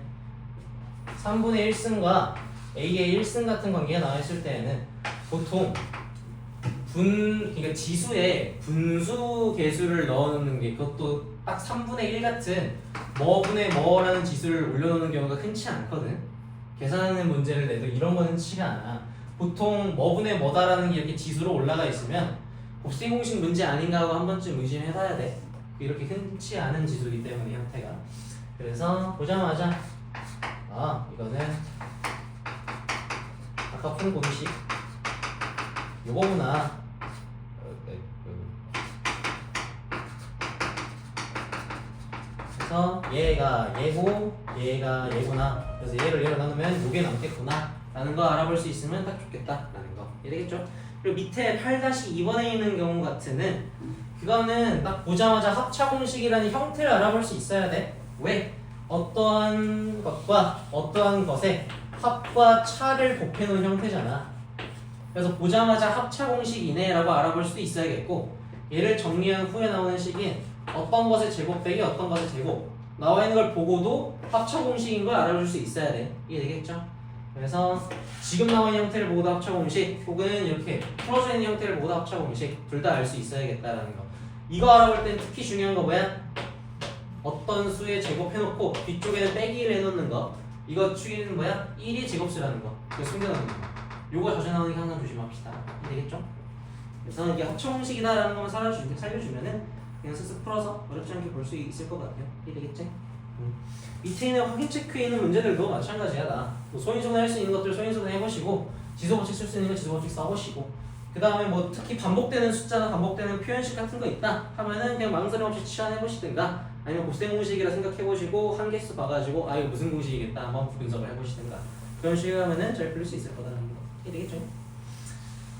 3분의 1승과 A의 1승 같은 관계가 나와 있을 때에는 보통 그러니까 지수에 분수 계수를 넣어놓는 게, 그것도 딱 3분의 1 같은 뭐분의 뭐라는 지수를 올려놓는 경우가 흔치 않거든. 계산하는 문제를 내도 이런 건 흔치가 않아. 보통 뭐분의 뭐다라는 게 이렇게 지수로 올라가 있으면 곱셈 공식 문제 아닌가 하고 한 번쯤 의심해봐야 돼. 이렇게 흔치 않은 지수이기 때문에 형태가. 그래서 보자마자 이거는 아까 푼 공식 요거구나. 그래서 얘가 얘고 얘가 얘구나. 그래서 얘를 나누면 요게 남겠구나 라는 거 알아볼 수 있으면 딱 좋겠다 라는 거 이해되겠죠? 그리고 밑에 8-2번에 있는 경우 같은은 그거는 딱 보자마자 합차 공식이라는 형태를 알아볼 수 있어야 돼. 왜? 어떠한 것과 어떠한 것에 합과 차를 곱해놓은 형태잖아. 그래서 보자마자 합차 공식이네 라고 알아볼 수도 있어야겠고, 얘를 정리한 후에 나오는 식이 어떤 것의 제곱 빼기 어떤 것의 제곱 나와 있는 걸 보고도 합차 공식인 걸 알아줄 수 있어야 돼. 이해되겠죠? 그래서 지금 나와 있는 형태를 보고도 합차 공식, 혹은 이렇게 풀어져 있는 형태를 보고도 합차 공식 둘 다 알 수 있어야겠다라는 거. 이거 알아볼 땐 특히 중요한 거 뭐야? 어떤 수의 제곱해놓고 뒤쪽에는 빼기를 해놓는 거. 이거 추기는 뭐야? 1이 제곱수라는 거. 이거 숨겨놓는 거. 요거 자주 나오니까 항상 조심합시다. 되겠죠? 그래서 이게 합쳐공식이다라는 것만 살려주면은 그냥 쓱쓱 풀어서 어렵지 않게 볼 수 있을 것 같아요. 되겠지? 밑에 있는 확인 체크에 있는 문제들도 마찬가지야. 뭐 소인소는 할 수 있는 것들 소인소는 해보시고 지수법칙 쓸 수 있는 거 지수법칙 써보시고 그 다음에 뭐 특히 반복되는 숫자나 반복되는 표현식 같은 거 있다 하면은 그냥 망설임 없이 치환해보시든가 아니면 곱셈 공식이라 생각해보시고 한 개수 봐가지고 아 이거 무슨 공식이겠다 한번 분석을 해보시든가 그런 식으로 하면은 잘 풀릴 수 있을 거다라는 거. 이게 되겠죠?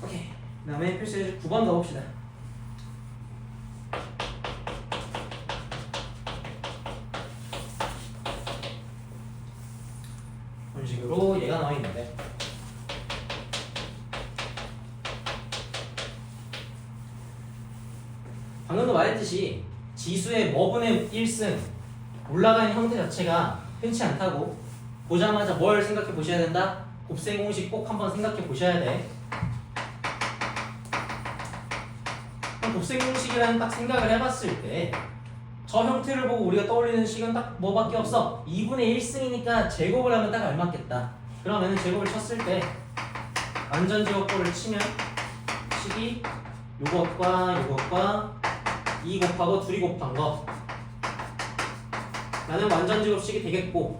오케이. 그 다음에 필수 예제 9번 가봅시다. 이런 식으로 얘가 나와 있는데 방금도 말했듯이 지수의 뭐분의 1승 올라가는 형태 자체가 흔치 않다고 보자마자 뭘 생각해 보셔야 된다? 곱셈 공식 꼭 한번 생각해 보셔야 돼. 그럼 곱셈 공식이라는 딱 생각을 해봤을 때 저 형태를 보고 우리가 떠올리는 식은 딱 뭐밖에 없어. 2분의 1승이니까 제곱을 하면 딱 알맞겠다. 그러면 제곱을 쳤을 때 완전 제곱꼴을 치면 식이 요것과 2 곱하고 2이 곱한 거 나는 완전 제곱식이 되겠고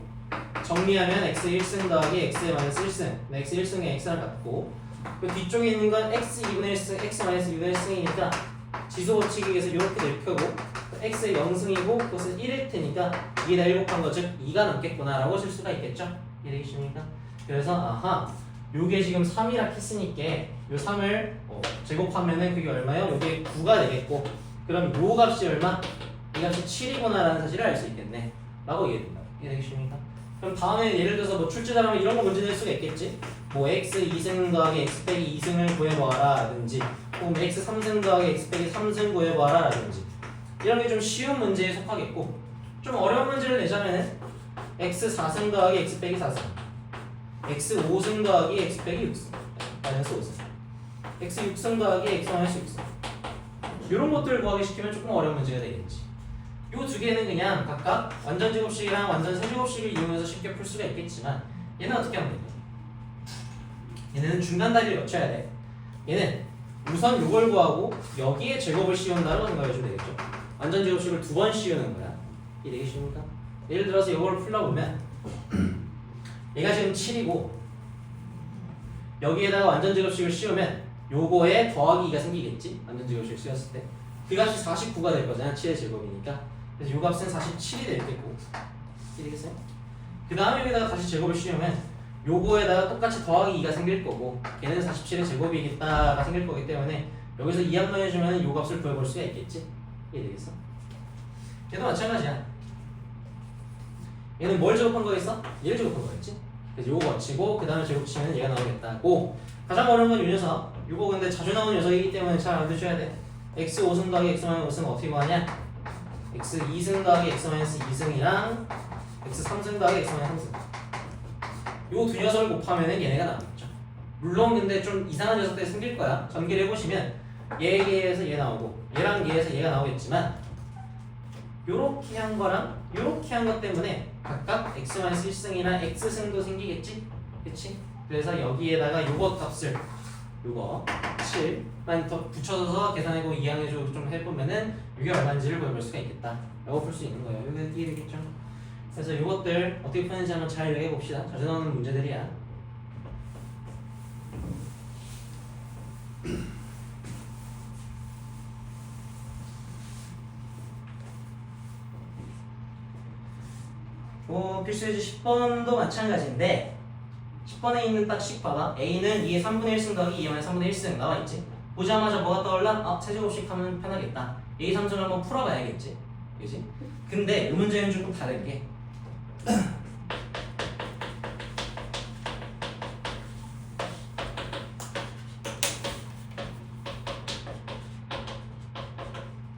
정리하면 x 1승 더하기 x 마이너스 1승 x 1승에 x랑 같고 그 뒤쪽에 있는 건 x 2분의 1승 x 마이너스 2분의 1승이니까 지수법칙에 의해서 이렇게 낼 거고 x의 0승이고 그것은 1일 테니까 이게 다 1 곱한 거 즉 2가 넘겠구나 라고 쓸 수가 있겠죠? 이해되시십니까? 그래서 아하 요게 지금 3이라 했으니까 요 3을 제곱하면은 그게 얼마요? 요게 9가 되겠고 그럼 요 값이 얼마? 이 값이 7이구나 라는 사실을 알 수 있겠네 라고 이해된다. 이해되시십니까? 그럼 다음에 예를 들어서 뭐 출제자라면 이런 거 문제 낼 수가 있겠지? 뭐 x 2승 더하기 x 빼기 2승을 구해봐라 라든지 혹은 x 3승 더하기 x 빼기 3승 구해봐라 라든지 이런 게 좀 쉬운 문제에 속하겠고 좀 어려운 문제를 내자면은 x 4승 더하기 x 빼기 4승 x 5승 더하기 x 빼기 6승 마이너스 5승 x 6승 더하기 x 마이너스 6승 이런 것들을 구하게 시키면 조금 어려운 문제가 되겠지. 요 두 개는 그냥 각각 완전 제곱식이랑 완전 세제곱식을 이용해서 쉽게 풀 수가 있겠지만 얘는 어떻게 하면 되냐? 얘는 중간 다리를 맞춰야 돼. 얘는 우선 요걸 구하고 여기에 제곱을 씌운다고 생각해주면 되겠죠. 완전 제곱식을 2번 씌우는 거야. 이해되십니까? 예를 들어서 요걸 풀어보면 얘가 지금 7이고 여기에다가 완전 제곱식을 씌우면 요거에 더하기 2가 생기겠지? 완전 제곱식 씌웠을 때 그 값이 49가 될 거잖아. 7의 제곱이니까 그래서 요 값은 47이 될 거고 이해되겠어요? 그 다음에 여기다가 다시 제곱을 씌우면 요거에다가 똑같이 더하기 2가 생길 거고 걔는 47의 제곱이겠다가 생길 거기 때문에 여기서 2 한번 해주면 요 값을 구해볼 수가 있겠지? 이해되겠어? 얘도 마찬가지야. 얘는 뭘 제곱한 거겠어? 얘를 제곱한 거겠지? 그래서 요거 거치고 그 다음에 제곱 치면 얘가 나오겠다고. 가장 어려운 건 이 녀석. 요거 근데 자주 나오는 녀석이기 때문에 잘 알아두셔야 돼. x 5승 더하기 x 마이너스 5승 어떻게 구하냐? x 2승 더하기 x 마이너스 2승이랑 x 3승 더하기 x 마이너스 3승 요 두 녀석을 곱하면은 얘네가 나오겠죠. 물론 근데 좀 이상한 녀석들이 생길 거야. 전개를 해보시면 얘에서 얘 나오고 얘랑 얘에서 얘가 나오겠지만 요렇게 한 거랑 요렇게 한 것 때문에 각각 x-1승이나 x승도 생기겠지? 그치? 그래서 여기에다가 요거 값을 요거 7만 더 붙여서 계산해보고 이항해주고 좀 해보면은 이게 얼마인지를 보여볼 수가 있겠다 라고 풀 수 있는 거예요. 이게 이해되겠죠? 그래서 요것들 어떻게 푸는지 한번 잘 이해해봅시다. 자주 나오는 문제들이야. 필수예제 10번도 마찬가지인데 10번에 있는 딱 식 봐봐. A는 2의 3분의 1승 더하기 2의 3분의 1승 나와있지? 보자마자 뭐가 떠올라? 세제곱식 하면 편하겠다. A 3승을 한번 풀어봐야겠지? 그지? 근데 이 문제는 조금 다른 게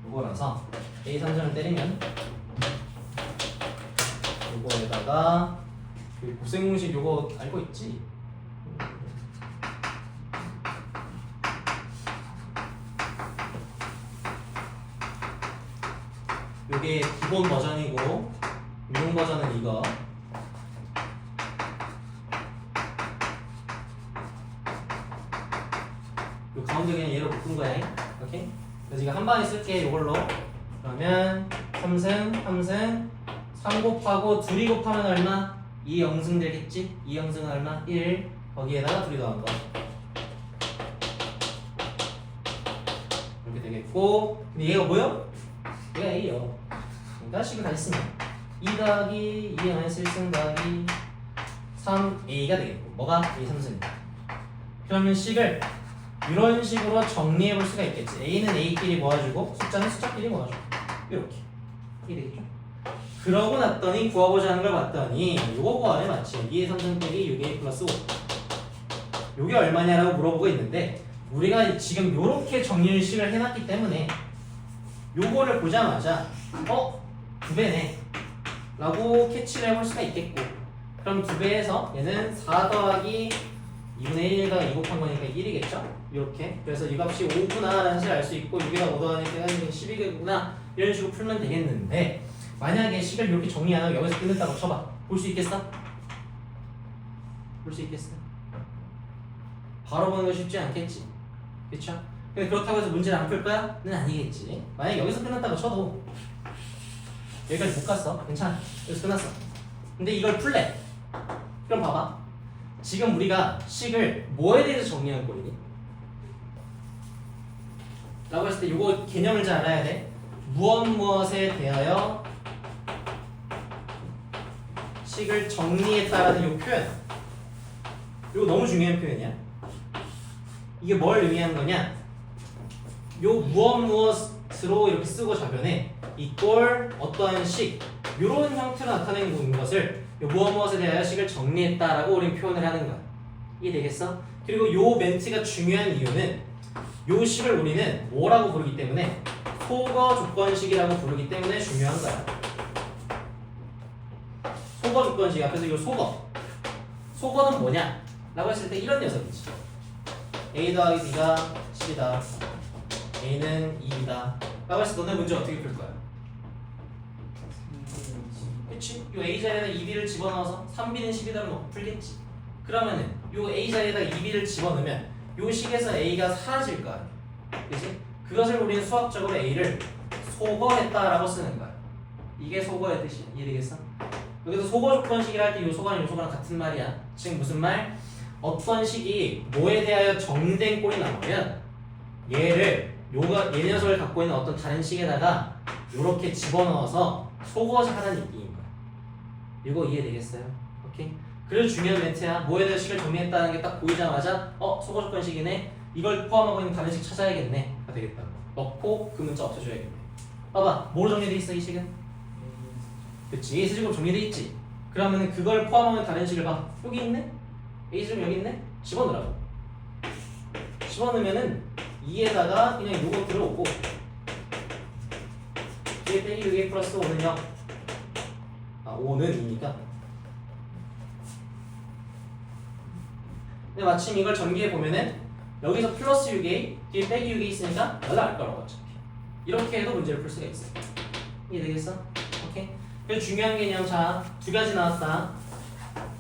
요거라서 A 3승을 때리면 요거에다가 그 곱셈 공식 요거 알고 있지? 요게 기본 버전이고 미용 버전은 이거 가운데 그냥 얘로 묶은 거야. 오케이? 그래서 이거 한 방에 쓸게 이걸로. 그러면 3승 3승 3 곱하고 2이 곱하면 얼마? 2 영승 되겠지? 2 영승은 얼마? 1 거기에다가 2이 더한 거 이렇게 되겠고 근데 얘가 뭐요? 얘가 A요. 그러니까 식을 다 했으면 2 더하기 2의 마이너스 1승 더하기 3A가 되겠고 뭐가? A 3승. 그러면 식을 이런 식으로 정리해 볼 수가 있겠지. A는 A끼리 모아주고 숫자는 숫자끼리 모아주고 이렇게 이게 되겠죠. 그러고 났더니 구하고자 하는 걸 봤더니 요거 구하네 맞지? 2의 3승 빼기 6A 플러스 5 요게 얼마냐라고 물어보고 있는데 우리가 지금 요렇게 정리식을 해놨기 때문에 요거를 보자마자 2배네 라고 캐치를 해볼 수가 있겠고 그럼 2배에서 얘는 4 더하기 2분의 1과 2 곱한 거니까 1이겠죠? 이렇게 그래서 이 값이 5구나 라는 사실을 알 수 있고 6에다 5 더하니까 12개구나 이런 식으로 풀면 되겠는데 만약에 식을 이렇게 정리 안 하고 여기서 끊는다고 쳐봐 볼 수 있겠어? 볼 수 있겠어? 바로 보는 거 쉽지 않겠지 그쵸? 근데 그렇다고 해서 문제를 안 풀 거야? 는 아니겠지 만약에 여기서 끝났다고 쳐도 여기까지 못 갔어 괜찮아 여기서 끝났어 근데 이걸 풀래 그럼 봐봐 지금 우리가 식을 뭐에 대해서 정리할 거니? 라고 했을 때 이거 개념을 잘 알아야 돼 무엇에 대하여 식을 정리했다라는 이 표현 이거 너무 중요한 표현이야 이게 뭘 의미하는 거냐 요 무엇으로 이렇게 쓰고 좌변에 이꼴 어떠한 식 요런 형태로 나타내는 것을 요 무엇에 대하여 식을 정리했다라고 우리는 표현을 하는 거야 이해되겠어? 그리고 요 멘트가 중요한 이유는 요 식을 우리는 뭐라고 부르기 때문에 소거 조건식이라고 부르기 때문에 중요한 거야 소거 조건식이야. 그래서 이 소거는 뭐냐? 라고 했을 때 이런 녀석이지. A 더하기 B가 10이다. A는 2이다. 라고 했을 때 너네 문제 어떻게 풀 거야? 그치? 이 A 자리에다 2B를 집어넣어서 3B는 10이다를 넣고 풀겠지. 그러면은 이 A 자리에다 2B를 집어넣으면 이 식에서 A가 사라질 거 아니야. 그치? 그것을 우리는 수학적으로 A를 소거했다라고 쓰는 거야. 이게 소거의 뜻이야. 이해되겠어? 여기서 소거 조건식이라 할 때 요 소거랑 요 소거랑 같은 말이야. 지금 무슨 말? 어떤 식이 뭐에 대하여 정된 꼴이 나오면 얘를 얘 녀석을 갖고 있는 어떤 다른 식에다가 요렇게 집어넣어서 소거하는 느낌인 거야. 이거 이해되겠어요? 오케이? 그래서 중요한 멘트야. 뭐에 대해 식을 정리했다는 게 딱 보이자마자 소거 조건식이네. 이걸 포함하고 있는 다른 식 찾아야겠네. 가 되겠다. 넣고 그 문자 없애줘야겠네. 봐봐. 뭐로 정리돼 있어 이 식은? 그치, A 세제곱 정리돼 있지. 그러면 그걸 포함하면 다른 식을 봐. 여기 있네? A 세제곱 여기 있네? 집어넣으라고. 집어넣으면은 2에다가 그냥 요거 들어오고 뒤에 빼기 6A 플러스 5는 0. 5는 2니까. 근데 마침 이걸 전개해보면은 여기서 플러스 6A 뒤에 빼기 6A 있으니까 연락 거라고 어차피. 이렇게 해도 문제를 풀 수가 있어. 이해되겠어? 오케이? 그래서 중요한 개념 자, 두 가지 나왔다.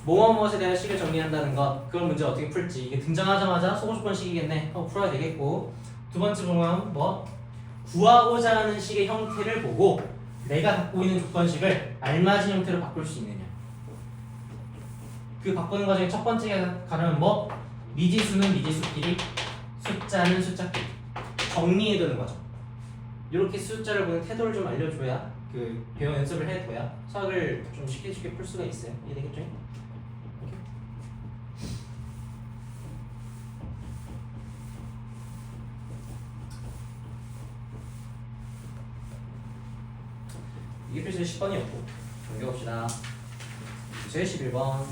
무엇에 대한 식을 정리한다는 것. 그걸 문제 어떻게 풀지. 이게 등장하자마자 소거 조건식이겠네. 풀어야 되겠고. 두 번째 보면 뭐? 구하고자 하는 식의 형태를 보고 내가 갖고 있는 조건식을 알맞은 형태로 바꿀 수 있느냐. 그 바꾸는 과정의 첫 번째가 가르면 뭐? 미지수는 미지수끼리, 숫자는 숫자끼리. 정리해두는 거죠. 이렇게 숫자를 보는 태도를 좀 알려줘야 그 배워 연습을 해둬야 수학을 좀 쉽게 풀 수가 있어요. 이해되겠죠? 오케이. 이게 필수 10번이었고 넘겨봅시다. 제 11번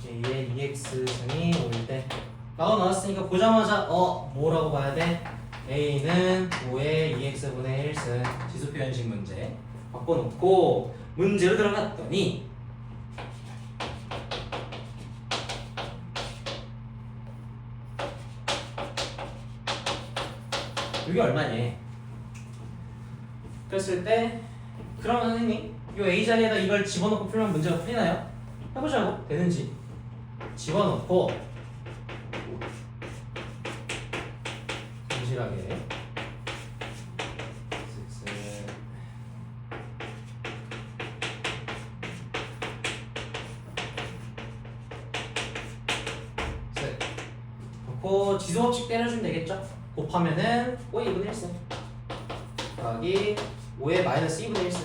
A의 2x승이 5일 때 나왔으니까 보자마자 뭐라고 봐야 돼? A는 5의 2x분의 1승 지수 표현식 문제 바꿔놓고 문제로 들어갔더니 이게 얼마니? 그랬을 때 그러면 선생님 이 A 자리에다 이걸 집어넣고 풀면 문제가 풀리나요? 해보자고. 되는지 집어넣고 정실하게 그 지수법칙 때려주면 되겠죠? 곱하면은 5의 2분의 1승 더하기 5의 마이너스 2분의 1승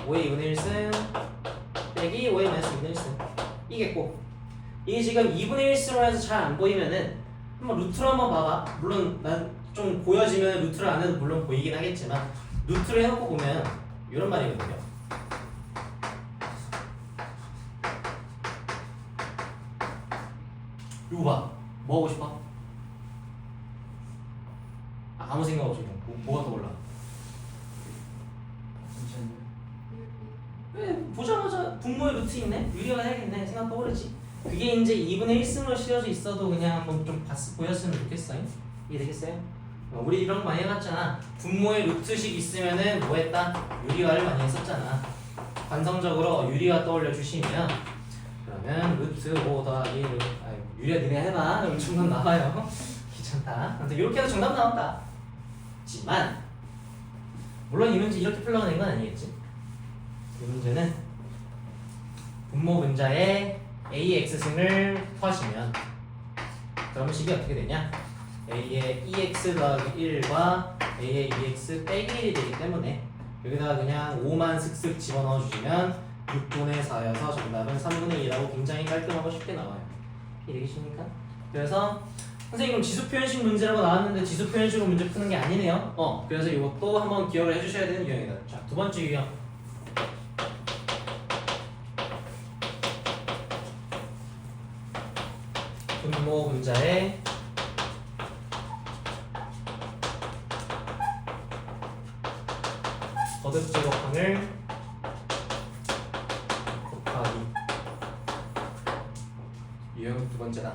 5의 2분의 1승 빼기 5의 마이너스 2분의 1승 이겠고, 이게 지금 2분의 1승으로 해서 잘 안 보이면은 한번 루트로 한번 봐봐. 물론 난 좀 보여지면 루트를 안 해도 물론 보이긴 하겠지만 루트를 해놓고 보면 이런 말이거든요. 이거 봐. 뭐 하고 싶어? 아무 생각 없이 그냥 뭐가 떠올라? 왜 보자마자 분모의 루트 있네? 유리가 해야겠네 생각 떠오르지? 그게 이제 2분의 1승으로 씌워져 있어도 그냥 한번 좀 보였으면 좋겠어요. 이해되겠어요? 우리 이런 거 많이 해봤잖아. 분모의 루트식 있으면은 뭐 했다? 유리화를 많이 했었잖아. 관성적으로 유리화 떠올려 주시면 그러면 루트 5 더하기 유리화 니네 해봐. 그럼 정답 나와요. 귀찮다. 아무튼 이렇게 해서 정답 나온다. 지만 물론 이 문제 이렇게 풀러낸 건 아니겠지. 이 문제는 분모 분자에 AX승을 더하시면 그러면 식이 어떻게 되냐? A의 2x 더하기 1과 A의 2x 빼기 1이 되기 때문에 여기다가 그냥 5만 슥슥 집어넣어 주시면 6분의 4여서 정답은 3분의 2라고 굉장히 깔끔하고 쉽게 나와요. 이해되십니까? 그래서 선생님 그럼 지수표현식 문제라고 나왔는데 지수표현식으로 문제 푸는 게 아니네요. 그래서 이것도 한번 기억을 해주셔야 되는 유형이다. 자, 두 번째 유형. 분모 분자의 거듭 제곱항을 곱하기. 유형 두 번째다.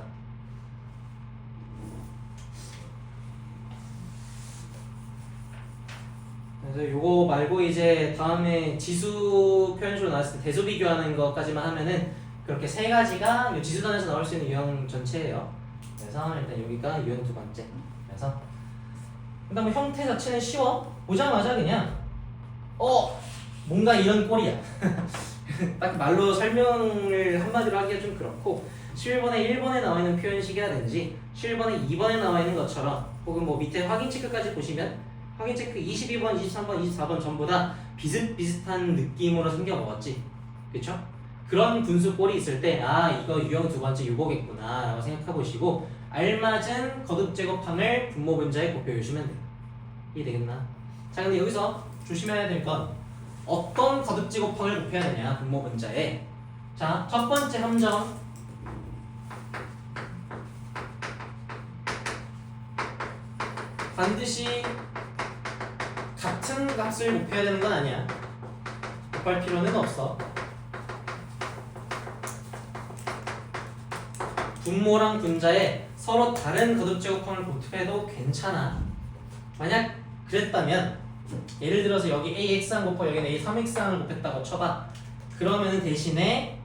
그래서 요거 말고 이제 다음에 지수 표현식으로 나왔을 때 대소 비교하는 것까지만 하면은 그렇게 세 가지가 이 지수단에서 나올 수 있는 유형 전체예요. 그래서 일단 여기가 유형 두 번째. 그래서 일단 뭐 형태 자체는 쉬워. 보자마자 그냥 뭔가 이런 꼴이야. 딱 말로 설명을 한마디로 하기가 좀 그렇고 11번에 1번에 나와 있는 표현식이라든지 11번에 2번에 나와 있는 것처럼 혹은 뭐 밑에 확인 체크까지 보시면 확인 체크 22번, 23번, 24번 전부 다 비슷비슷한 느낌으로 생겨 먹었지. 그쵸? 그런 분수 꼴이 있을 때 이거 유형 두 번째 요거겠구나 라고 생각해 보시고 알맞은 거듭 제곱항을 분모 분자에 곱해 주시면 돼요. 이해되겠나? 자, 근데 여기서 조심해야 될 건 어떤 거듭 제곱항을 곱해야 되냐 분모 분자에. 자, 첫 번째 함정 반드시 같은 값을 곱해야 되는 건 아니야. 곱할 필요는 없어. 분모랑 분자에 서로 다른 거듭 제곱항을 곱해도 괜찮아. 만약 그랬다면 예를 들어서 여기 AX항 곱하고 여기는 A3X항을 곱했다고 쳐봐. 그러면 대신에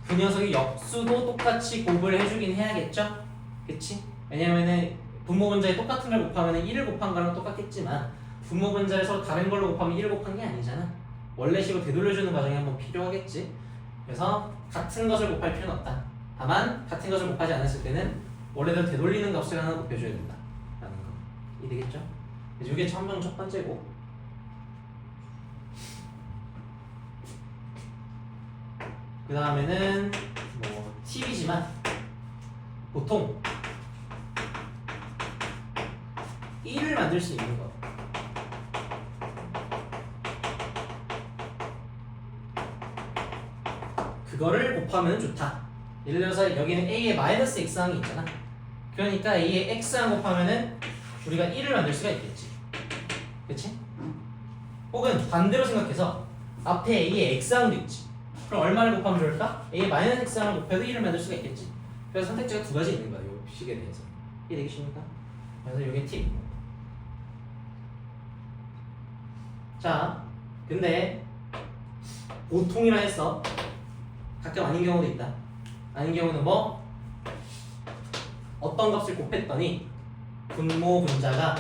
그 녀석의 역수도 똑같이 곱을 해주긴 해야겠죠? 그치? 왜냐면은 분모 분자에 똑같은 걸 곱하면 1을 곱한 거랑 똑같겠지만 분모 분자에 서로 다른 걸로 곱하면 1을 곱한 게 아니잖아. 원래식으로 되돌려주는 과정이 한번 필요하겠지. 그래서 같은 것을 곱할 필요는 없다. 다만 같은 것을 곱하지 않았을 때는 원래대로 되돌리는 값을 하나 곱해줘야 된다 라는 거. 이해되겠죠? 이게 함정 첫 번째고, 그 다음에는 뭐 팁이지만 보통 1을 만들 수 있는 거. 그거를 곱하면 좋다. 예를 들어서 여기는 A의 마이너스 X항이 있잖아. 그러니까 A의 X항 곱하면은 우리가 1을 만들 수가 있겠지. 그치? 혹은 반대로 생각해서 앞에 A의 X항도 있지. 그럼 얼마를 곱하면 좋을까? A의 마이너스 X항을 곱해도 1을 만들 수가 있겠지. 그래서 선택지가 두 가지 있는 거야. 이 식에 대해서. 이해되겠습니까? 그래서 이게 팁. 자, 근데 보통이라 했어. 가끔 아닌 경우도 있다. 아닌 경우는 뭐? 어떤 값을 곱했더니 분모 분자가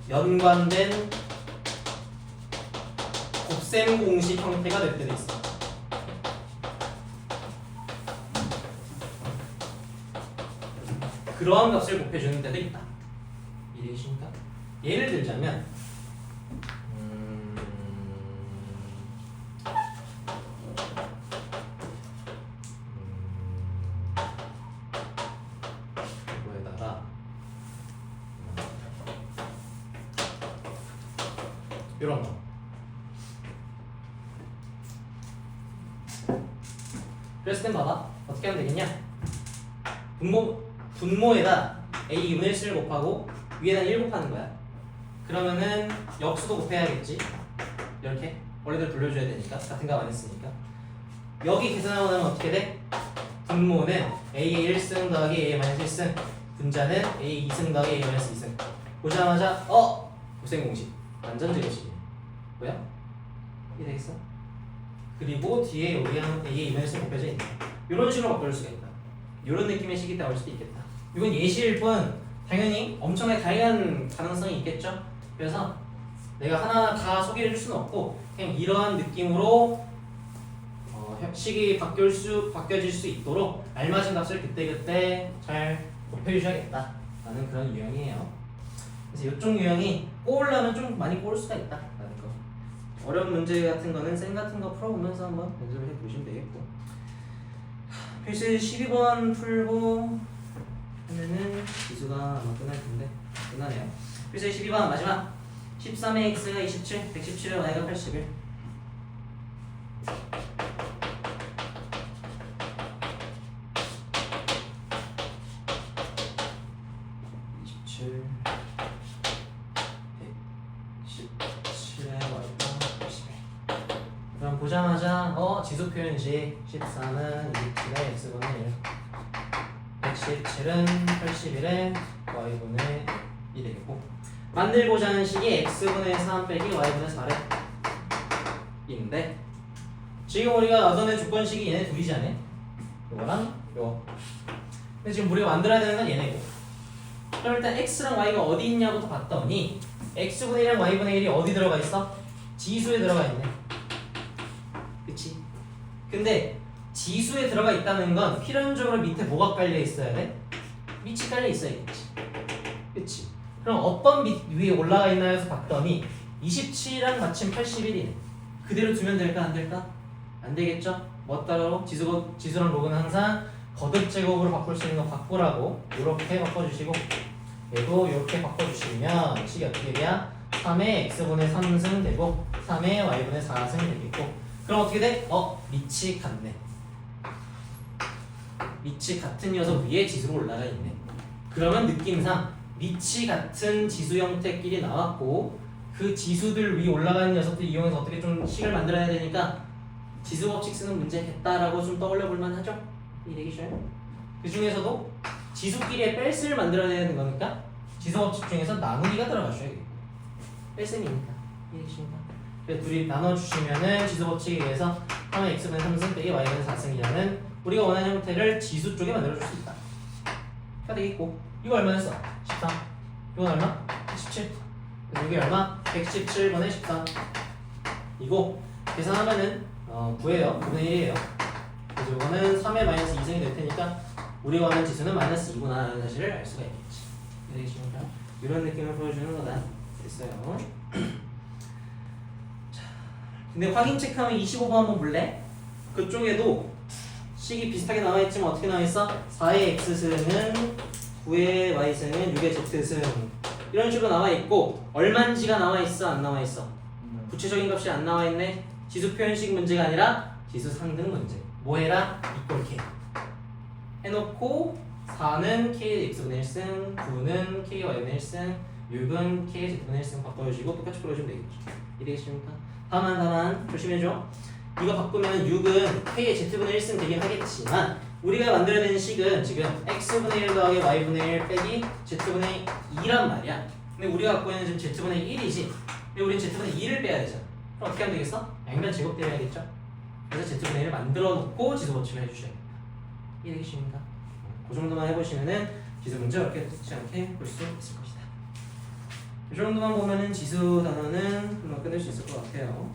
연관된 곱셈 공식 형태가 될 때도 있어. 그러한 값을 곱해주는 때도 있다. 이해되십니까? 예를 들자면 이거에다가 이런 거. 그랬을 땐 봐봐. 어떻게 하면 되겠냐? 분모에다 a 2분의 1을 곱하고 위에다 1 곱하는 거야. 그러면은 역수도 곱해야겠지. 이렇게 원래대로 돌려줘야 되니까 같은 값 안 했으니까. 여기 계산하고 나면 어떻게 돼? 분모는 a의 1승 더하기 a의 마이너스 1승, 분자는 a의 2승 더하기 a의 마이너스 2승. 보자마자 곱셈 공식 완전 제곱식이야. 뭐야? 이게 되겠어? 그리고 뒤에 여기랑 a의 2분의 1을 곱해져 있네. 이런 식으로 바꿀 수가 있다. 이런 느낌의 식이 나올 수도 있겠다. 이건 예시일 뿐 당연히 엄청나게 다양한 가능성이 있겠죠. 그래서 내가 하나하나 다 소개해 줄 수는 없고 그냥 이러한 느낌으로 식이 바뀌어질 수 있도록 알맞은 값을 그때그때 잘 곱해주셔야겠다 라는 그런 유형이에요. 그래서 이쪽 유형이 꼬으려면 좀 많이 꼬을 수가 있다 라는 거. 어려운 문제 같은 거는 쌤 같은 거 풀어보면서 한번 연습을 해보시면 되겠고, 필수 12번 풀고 하면은 기수가 아마 끝날 텐데 끝나네요. 필수 12번 마지막 13의 x가 27, 117의 y가 81. 27, 117의 y가 81. 그럼 보자마자 지수 표현식 13은 27의 x분의 1, 117은 81의 y분의 1이고, 만들고자 하는 식이 x분의 3 빼기 y분의 4래 인데, 지금 우리가 얻어낸 조건식이 얘네 둘이잖아. 요거랑 요거. 근데 지금 우리가 만들어야 되는 건 얘네고, 그럼 일단 x랑 y가 어디 있냐부터 봤더니 x분의 1이랑 y분의 1이 어디 들어가 있어? 지수에 들어가 있네. 그치? 근데 지수에 들어가 있다는 건 필연적으로 밑에 뭐가 깔려 있어야 돼? 밑이 깔려 있어야겠지. 그치? 그럼 어떤 밑 위에 올라가 있나 해서 봤더니 27이랑 마침 81이네. 그대로 두면 될까 안 될까? 안 되겠죠? 뭐 따로 지수랑 로그는 항상 거듭 제곱으로 바꿀 수 있는 거 바꾸라고 이렇게 바꿔주시고, 얘도 이렇게 바꿔주시면 식이 어떻게 돼야 3의 x분의 3승 되고 3의 y분의 4승 되겠고, 그럼 어떻게 돼? 밑이 같네. 밑이 같은 녀석 위에 지수로 올라가 있네. 그러면 느낌상 밑이 같은 지수 형태끼리 나왔고, 그 지수들 위에 올라가 있는 녀석들 이용해서 어떻게 좀 식을 만들어야 되니까 지수 법칙 쓰는 문제겠다라고 좀 떠올려 볼만 하죠? 이해되기 쉬워요? 그 중에서도 지수끼리의 뺄셈을 만들어내야 되는 거니까 지수 법칙 중에서 나누기가 들어가셔야겠고, 뺄셈이니까. 이해되십니까? 그래서 둘이 나눠주시면은 지수 법칙에 의해서 3의 x분의 3승 빼기 y분의 4승이라는 우리가 원하는 형태를 지수 쪽에 만들어줄 수 있다. 가 되겠고, 이거 얼마였어? 13. 이건 얼마? 17. 그래서 이게 얼마? 117분의 13. 이거 계산하면은 9예요. 9분의 1이에요. 그래서 이거는 3의 마이너스 2승이 될 테니까 우리가 원하는 지수는 마이너스 2구나 라는 사실을 알 수가 있겠지. 이해되십니까? 이런 느낌을 보여주는 거다. 됐어요. 자, 근데 확인 체크하면 25번 한번 볼래? 그쪽에도 식이 비슷하게 나와있지만 어떻게 나와있어? 4의 x승은 9의 y승은 6의 z승, 이런 식으로 나와있고, 얼만지가 나와있어 안 나와있어? 구체적인 값이 안 나와있네. 지수 표현식 문제가 아니라 지수 상등 문제. 뭐 해라? 이꼴 k 해놓고 4는 k의 x분의 1승, 9는 k의 y분의 1승, 6은 k의 z분의 1승 바꿔주시고 똑같이 풀어주면 되겠죠. 이해되십니까? 다만 조심해줘. 이거 바꾸면 6은 k의 z분의 1승 되긴 하겠지만 우리가 만들어야 되는 식은 지금 x분의 1 더하기 y분의 1 빼기 z분의 2란 말이야. 근데 우리가 갖고 있는 지금 z분의 1이지. 근데 우린 z분의 2를 빼야 되잖아. 그럼 어떻게 하면 되겠어? 양변 제곱되어야겠죠? 그래서 z분의 1을 만들어 놓고 지수 법칙을 해주셔야겠다. 이해되십니까? 그 정도만 해보시면은 지수 문제 어렵게 듣지 않게 볼 수 있을 것이다. 이 정도만 보면은 지수 단어는 금방 끝낼 수 있을 것 같아요.